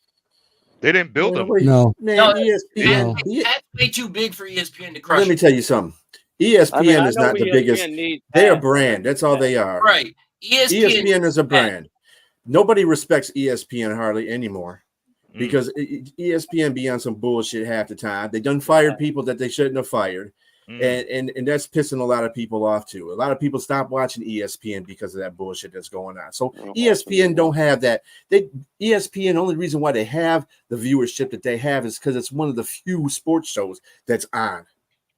They didn't build him. No. Man, No, ESPN. Pat's way too big for ESPN to crush. Let me tell you something. ESPN I mean, I is know not the ESPN biggest. needs They're a Pat, brand. That's all they are. Right. ESPN is a brand. Nobody respects ESPN hardly anymore because ESPN be on some bullshit half the time. They done fired people that they shouldn't have fired. And that's pissing a lot of people off too. A lot of people stop watching ESPN because of that bullshit that's going on. So ESPN don't have that. ESPN, only reason why they have the viewership that they have is because it's one of the few sports shows that's on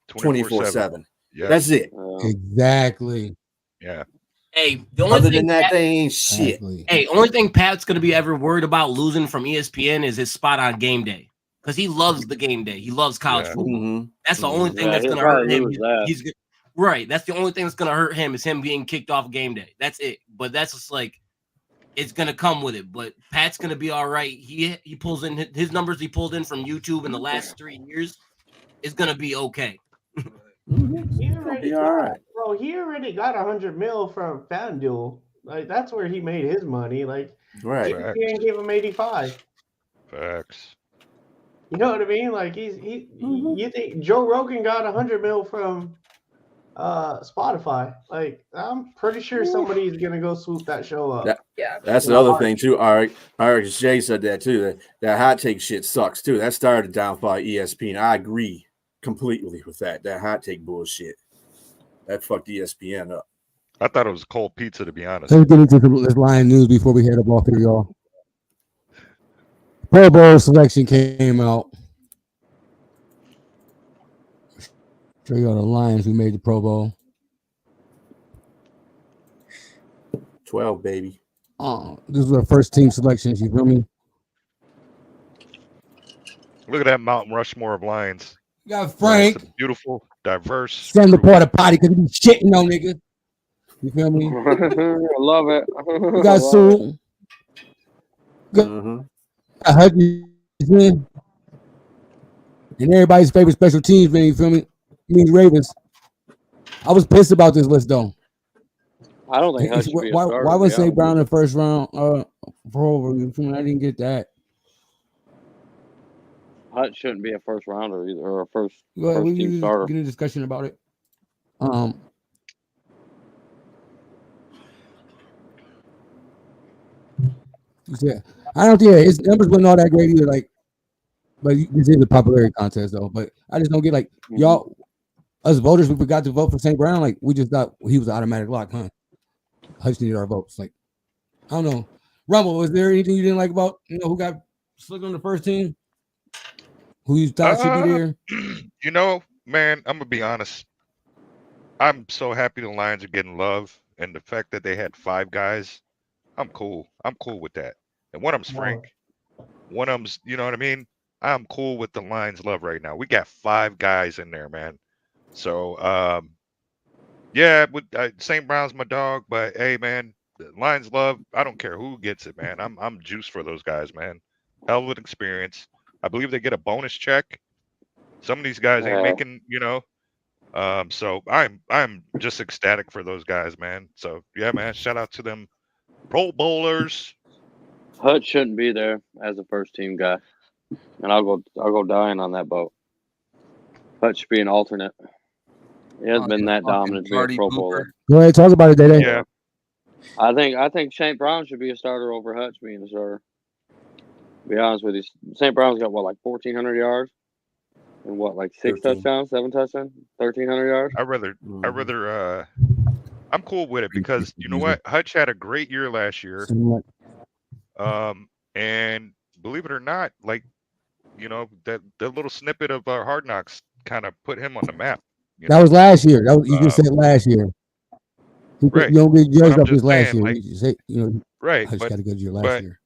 24/7. Yeah. That's it. Exactly. Yeah. Hey, the only Other thing than that, Pat- they ain't shit. Exactly. Hey, only thing Pat's gonna be ever worried about losing from ESPN is his spot on game day. Because he loves the game day. He loves college football. Mm-hmm. That's the only thing that's he'll gonna hurt probably him. lose that. He's right. That's the only thing that's gonna hurt him is him being kicked off game day. That's it. But that's just like it's gonna come with it. But Pat's gonna be all right. He pulls in his numbers he pulled in from YouTube in the last 3 years is gonna be okay. He already all right. Bro, he already got $100 million from FanDuel. Like that's where he made his money. Like Right. ESPN gave him 85. Facts. You know what I mean? Like you think Joe Rogan got $100 million from Spotify? Like I'm pretty sure somebody's gonna go swoop that show up. That's the other thing too. RxJ said that too. That hot take shit sucks too. That started down by ESPN. I agree completely with that. That hot take bullshit. That fucked ESPN up. I thought it was cold pizza, to be honest. Let's get into this Lion news before we head up off here, y'all. Pro Bowl selection came out. Show you all the Lions who made the Pro Bowl. 12, baby. This is our first team selections. You feel me? Look at that Mount Rushmore of Lions. You got Frank. It's a beautiful, diverse. Send the porta potty because he be shitting on niggas. You feel me? I love it. You got Sue. And everybody's favorite special teams, man. You feel me? Means Ravens. I was pissed about this list though. I don't think Hutch should be a starter, why was to be St. Brown in honest. the first round for over? You feel me? I didn't get that. Hutch shouldn't be a first rounder either, or a first Well, we team need starter. to get a discussion about it. Yeah, I don't think his numbers wasn't all that great either. Like, but this is a popularity contest though. But I just don't get like y'all, us voters, we forgot to vote for St. Brown. Like, we just thought he was an automatic lock, huh? Hutch needed our votes. Like, I don't know. Rumble, was there anything you didn't like about who got slick on the first team? Who you thought should be there? You know, man, I'm gonna be honest. I'm so happy the Lions are getting love, and the fact that they had 5 guys, I'm cool. I'm cool with that. And one of them's Frank. One of them's, you know what I mean? I'm cool with the Lions love right now. We got 5 guys in there, man. So, yeah, St. Brown's my dog, but hey, man, the Lions love. I don't care who gets it, man. I'm juiced for those guys, man. Hell of an experience. I believe they get a bonus check. Some of these guys ain't making, so I'm just ecstatic for those guys, man. So yeah, man, shout out to them Pro Bowlers. Hutch shouldn't be there as a first team guy, and I'll go dying on that boat. Hutch should be an alternate. He has been that dominant to be a Pro Bowler. Go ahead, talk about it, Day. Yeah. I think St. Brown should be a starter over Hutch being a starter. To be honest with you, St. Brown's got what, like 1,400 yards, and what, like 6 13. touchdowns, 7 touchdowns, 1,300 yards. I'm cool with it because you know what, Hutch had a great year last year. And believe it or not, like, you know, that little snippet of Hard Knocks kind of put him on the map. That was last year. You just said last year. Right. You don't get judged I'm off his just last saying, year. like, You say, right, I just got a good year last but year.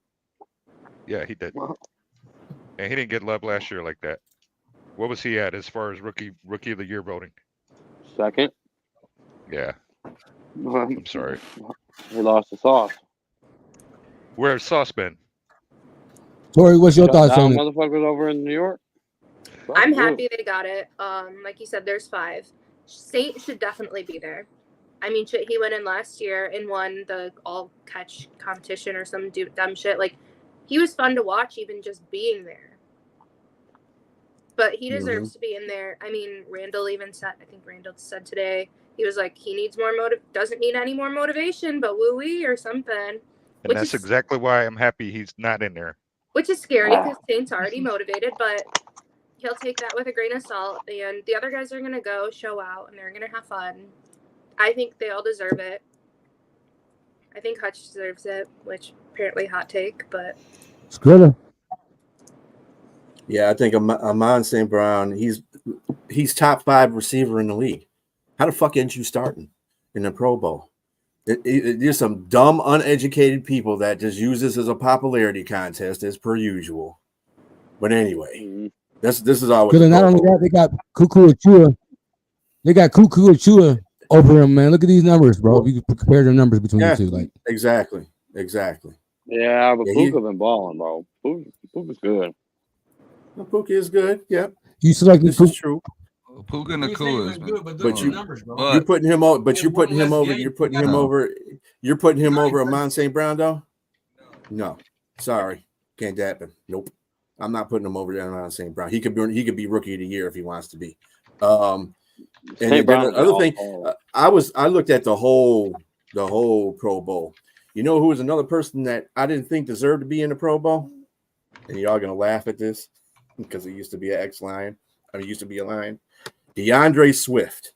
yeah, he did. And he didn't get love last year like that. What was he at as far as rookie of the year voting? Second. Yeah. I'm sorry. He lost the sauce. Where's Sauce been? Tori, what's your thoughts on it? Motherfuckers over in New York. I'm happy they got it. Like you said, there's 5. Saint should definitely be there. I mean, shit, he went in last year and won the all catch competition or some dumb shit. Like, he was fun to watch, even just being there. But he deserves to be in there. I mean, Randall even said, I think Randall said today, he was like, he needs more doesn't need any more motivation, but woo-wee or something. And that's exactly why I'm happy he's not in there. Which is scary because Saint's already motivated, but he'll take that with a grain of salt. And the other guys are going to go show out, and they're going to have fun. I think they all deserve it. I think Hutch deserves it, which apparently hot take, but Skrilla. Yeah, I think Amon St. Brown, he's top 5 receiver in the league. How the fuck ain't you starting in the Pro Bowl? There's some dumb, uneducated people that just use this as a popularity contest as per usual. But anyway, this is always. Not only that, they got Cuckoo Achua. They got Cuckoo Achua over him, man. Look at these numbers, bro. You can compare the numbers between the two. Like exactly. Yeah, but Puka been balling, bro. Puka's good. Puka is good. Yeah. You selected this is true. Puka Nakua is good, but you're numbers, bro. You're putting him over. But you're putting him over. You're putting him over. You're putting him over Amon St. Brown, though. No, sorry, can't happen. Nope, I'm not putting him over Amon St. Brown. He could be rookie of the year if he wants to be. And then the other thing, I looked at the whole Pro Bowl. You know who was another person that I didn't think deserved to be in the Pro Bowl? And y'all gonna laugh at this because he used to be an ex-Lion. I mean, used to be a Lion. DeAndre Swift.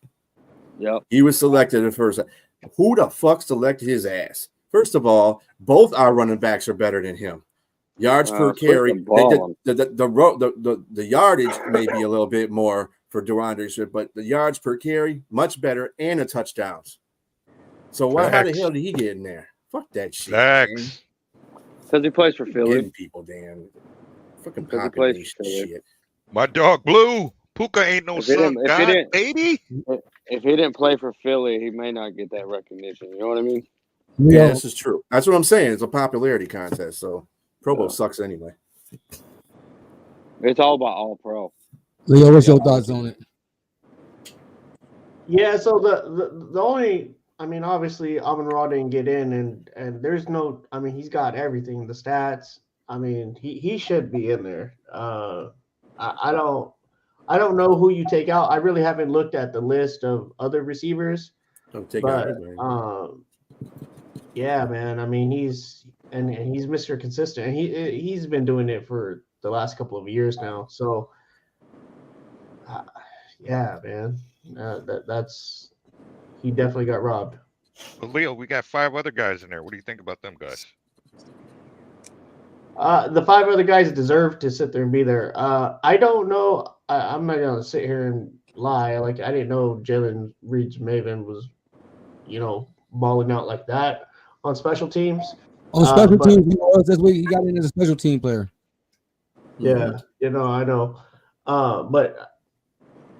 Yep. He was selected at first. Who the fuck selected his ass? First of all, both our running backs are better than him. Yards per carry. The yardage may be a little bit more for DeAndre Swift, but the yards per carry, much better, and the touchdowns. So how the hell did he get in there? Fuck that shit. Because he plays for Philly. Getting people, damn. Fucking population shit. My dog Blue. Puka ain't no son. Baby. If he didn't play for Philly, he may not get that recognition. You know what I mean? Yeah, this is true. That's what I'm saying. It's a popularity contest, so Pro Bowl sucks anyway. It's all about all pro. Leo, what's your thoughts on it? Yeah, so the only, I mean, obviously Amon-Ra didn't get in, and there's no, I mean, he's got everything, the stats. I mean, he should be in there. I don't know who you take out. I really haven't looked at the list of other receivers. Yeah, man. I mean, he's Mr. Consistent. And he's been doing it for the last couple of years now. So, yeah, man. That's he definitely got robbed. But Leo, we got 5 other guys in there. What do you think about them guys? The 5 other guys deserve to sit there and be there. I don't know. I'm not gonna sit here and lie. Like, I didn't know Jalen Reed-Maven was, balling out like that on special teams. On special teams, that's what he got in as a special team player. Yeah, I know. But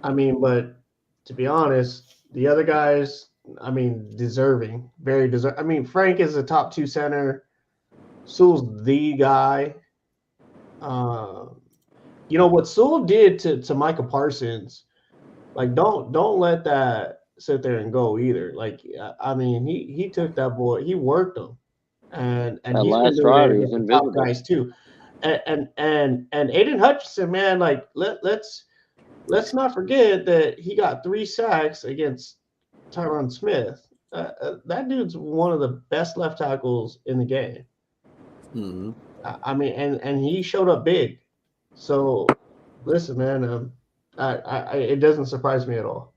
to be honest, the other guys, I mean, very deserving. I mean, Frank is a top 2 center. Sewell's the guy. What Sewell did to Micah Parsons, like, don't let that sit there and go either. Like, I mean, he took that boy, he worked him, and he's last drive he was invisible. Top guys too, and Aiden Hutchinson, man, like let's not forget that he got 3 sacks against Tyron Smith, that dude's one of the best left tackles in the game. Mm-hmm. I mean, and he showed up big. So, listen, man, it doesn't surprise me at all.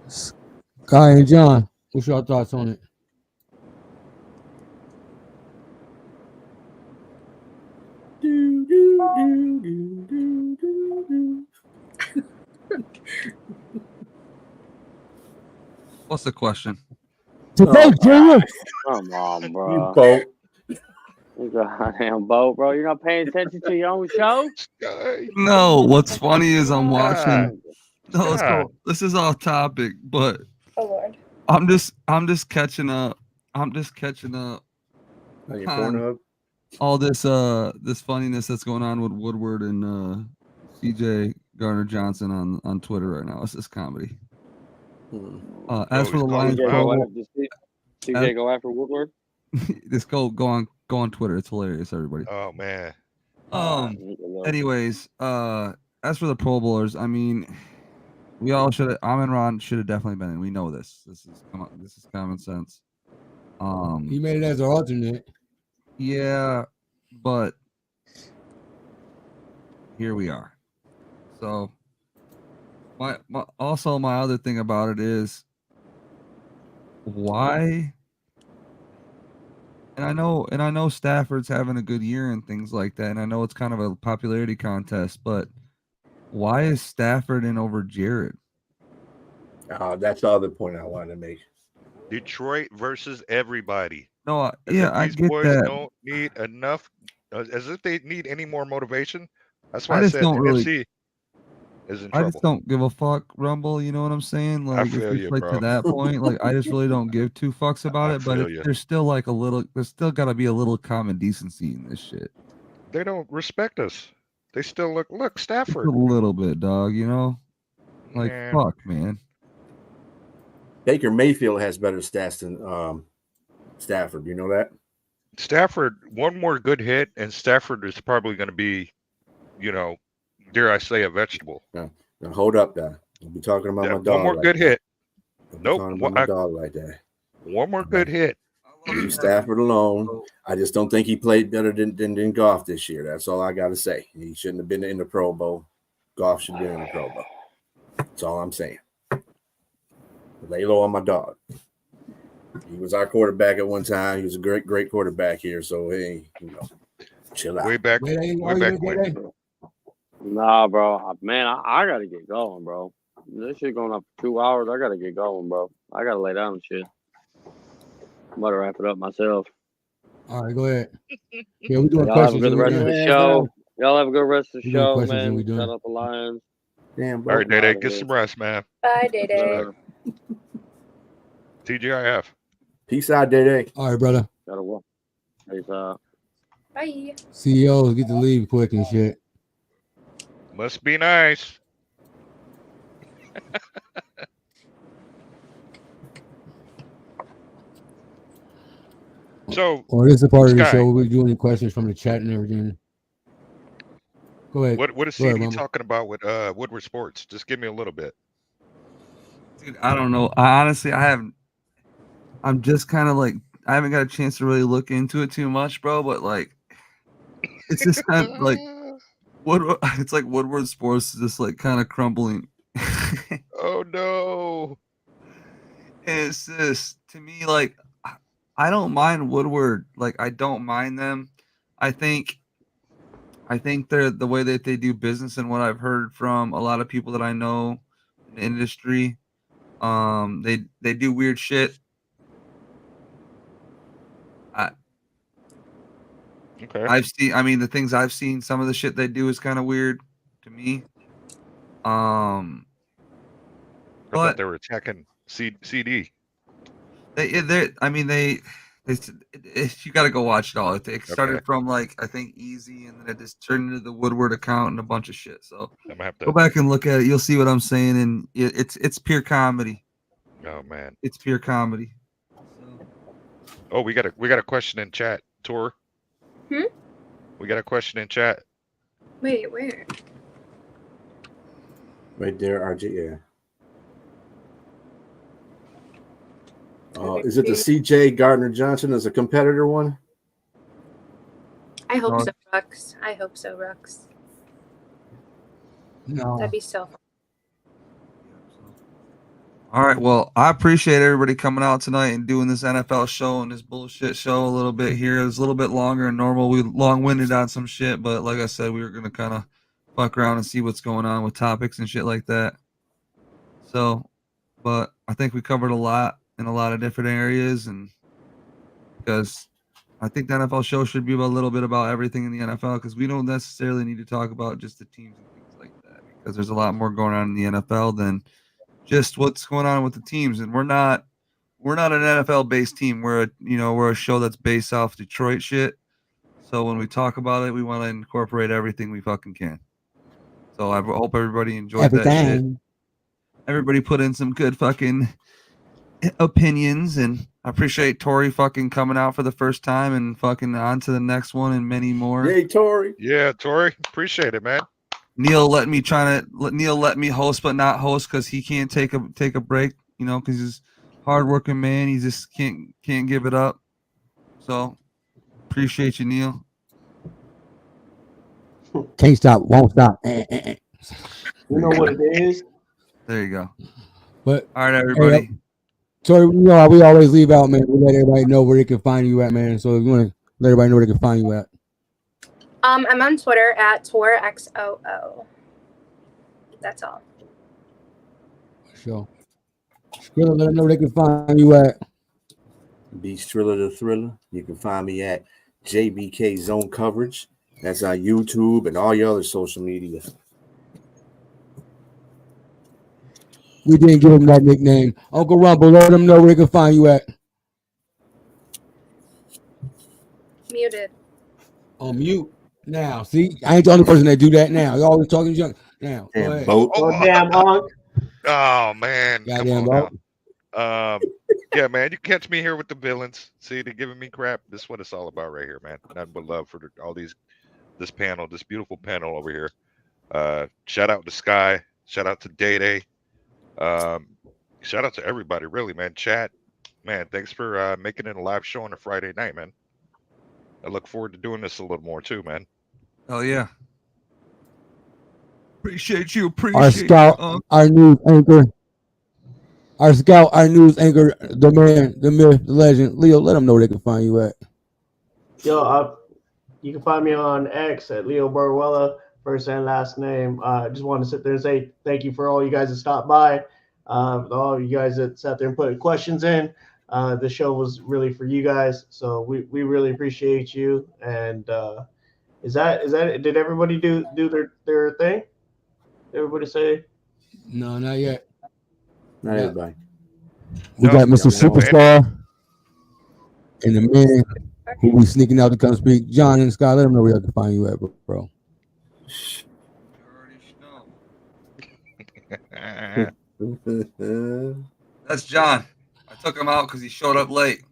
Sky and John, what's your thoughts on it? What's the question? Come on, bro. You boat. You goddamn boat, bro. You're not paying attention to your own show? No, what's funny is I'm watching. God. No, God. this is off topic, but Oh Lord. I'm just catching up. I'm just catching up On your on Pornhub? all this this funniness that's going on with Woodward and CJ Garner Johnson on Twitter right now. It's just comedy. As for the Lions Pro Bowl, CJ go after Woodward. just go on Twitter. It's hilarious, everybody. Oh man. Anyways, as for the Pro Bowlers, I mean, we all should have. Amon-Ra should have definitely been in. We know this. This is common sense. He made it as an alternate. Yeah, but here we are. So my other thing about it is why. And I know Stafford's having a good year and things like that, and I know it's kind of a popularity contest, but why is Stafford in over Jared? That's the other point I wanted to make. Detroit versus everybody. No, As yeah, if I these get boys that. don't need enough, as if they need any more motivation. That's why I I just said don't the really. NFC is in I trouble. just don't give a fuck, Rumble. You know what I'm saying? Like, if feel it's you, like bro. to that point, like, I just really don't give two fucks about I it. But feel you. there's still like there's still got to be a little common decency in this shit. They don't respect us. They still look Just Stafford. a little bit, dog. You know, like Man. fuck, man. Baker Mayfield has better stats than Stafford. You know that? Stafford, one more good hit, and Stafford is probably going to be, dare I say, a vegetable. Now hold up, there. I'll be talking about Yeah, my one dog. more like good that. hit. I'll be Nope. talking about my dog like that. One more good hit. Leave Stafford alone. I just don't think he played better than Goff this year. That's all I got to say. He shouldn't have been in the Pro Bowl. Goff should have been in the Pro Bowl. That's all I'm saying. Lay low on my dog. He was our quarterback at one time. He was a great quarterback here. So, hey, chill out. Way back when. Nah, bro. Man, I got to get going, bro. This shit going up for 2 hours. I got to get going, bro. I got to lay down and shit. I'm about to wrap it up myself. All right, go ahead. Yeah, we're doing Y'all questions. have a good rest of the show. Y'all have a good rest of the We're doing show, questions and man. we doing- Shout out the Lions. Damn, All bro. right, Day-Day, get some rest, man. Bye, Day-Day. TGIF. Peace out, Day-Day. All right, brother. Gotta walk. Peace out. Bye. CEOs get to leave quick and shit. Must be nice. So, this is a part of the Sky, show where we do any questions from the chat and everything. Go ahead. what is Go ahead, CD Rumble. talking about with Woodward Sports? Just give me a little bit. Dude, I don't know. I'm just kind of like, I haven't got a chance to really look into it too much, bro. But like, it's just kind of like it's like Woodward Sports is just like kind of crumbling. Oh no! It's just, to me, like, I don't mind Woodward. Like, I don't mind them. I think they're the way that they do business and what I've heard from a lot of people that I know in the industry. They do weird shit. Okay. The things I've seen, some of the shit they do is kind of weird to me. I thought they were attacking CD. You got to go watch it all. It started from like, I think, Easy, and then it just turned into the Woodward account and a bunch of shit. So I'm gonna have to go back and look at it. You'll see what I'm saying, and it's pure comedy. Oh man, it's pure comedy. Oh, we got a question in chat, Tor. Hmm? We got a question in chat. Wait, where? Right there, RJ. Yeah. Is it the C.J. Gardner Johnson as a competitor one? I hope so, Rux. I hope so, Rux. No. That'd be so fun. All right. Well, I appreciate everybody coming out tonight and doing this NFL show and this bullshit show a little bit here. It was a little bit longer than normal. We long-winded on some shit, but like I said, we were going to kind of fuck around and see what's going on with topics and shit like that. So, but I think we covered a lot in a lot of different areas, and because I think the NFL show should be a little bit about everything in the NFL, because we don't necessarily need to talk about just the teams and things like that, because there's a lot more going on in the NFL than just what's going on with the teams. And we're not an NFL based team. We're a show that's based off Detroit shit. So when we talk about it, we want to incorporate everything we fucking can. So I hope everybody enjoyed that shit. Everybody put in some good fucking opinions, and I appreciate Tori fucking coming out for the first time and fucking on to the next one and many more. Yay, Tori. Yeah, Tori. Appreciate it, man. Neil let me host but not host because he can't take a break, because he's a hardworking man. He just can't give it up. So appreciate you, Neil. Can't stop, won't stop. You know what it is? There you go. But all right, everybody. Hey, so we always leave out, man. We let everybody know where they can find you at, man. So if you want to let everybody know where they can find you at. I'm on Twitter at TorXOO. That's all. Sure. Strilla, let them know where they can find you at. Be Strilla the Thriller. You can find me at JBK Zone Coverage. That's on YouTube and all your other social media. We didn't give him that nickname. Uncle Rumble, let them know where they can find you at. Muted. On mute. Now, see, I ain't the only person that do that now. You always talking junk. Now, go ahead. Damn, Oh man. Goddamn, Come on now. Yeah, man, you catch me here with the villains. See, they're giving me crap. This is what it's all about right here, man. Nothing but love for all this panel, this beautiful panel over here. Shout out to Sky. Shout out to Day Day. Shout out to everybody, really, man. Chat, man, thanks for making it a live show on a Friday night, man. I look forward to doing this a little more too, man. Oh yeah. Appreciate you. Our scout, our news anchor. Our scout, our news anchor, the man, the myth, the legend. Leo, let them know where they can find you at. Yo, you can find me on X at Leo Burwella, first and last name. I just wanted to sit there and say thank you for all you guys that stopped by. All you guys that sat there and put questions in. The show was really for you guys, so we really appreciate you. And is that it? Did everybody do their thing? Everybody say? No, not yet. Not everybody. We got Mr. Superstar and the man who we sneaking out to come speak. John and Scott, let them know where I can find you at, bro. That's John. I took him out because he showed up late.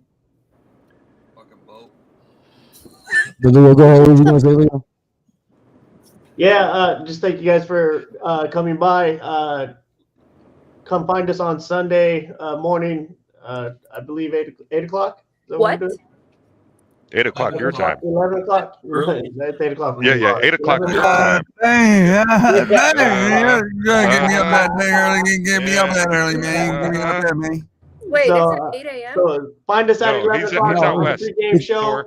Fucking boat. Leo, go ahead. What were you gonna say, Leo? Yeah, just thank you guys for coming by. Come find us on Sunday morning. I believe 8 o'clock. What? 8 o'clock your time. 11 o'clock. Right. That's 8 o'clock. Yeah, 8 o'clock your time. Dang, get me up that thing early. Get me up that early, man. Get me up there, man. Wait, So, it's at 8 a.m.? So find us at 11 o'clock. He's out west. Game show.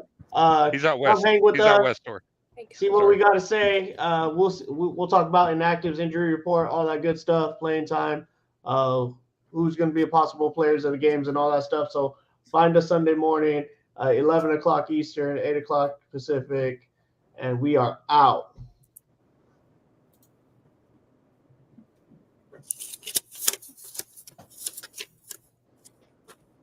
He's out west. Come hang with He's us. out west, Tor. See what we got to say. We'll talk about inactives, injury report, all that good stuff, playing time, who's going to be possible players of the games and all that stuff. So find us Sunday morning, 11 o'clock Eastern, 8 o'clock Pacific, and we are out.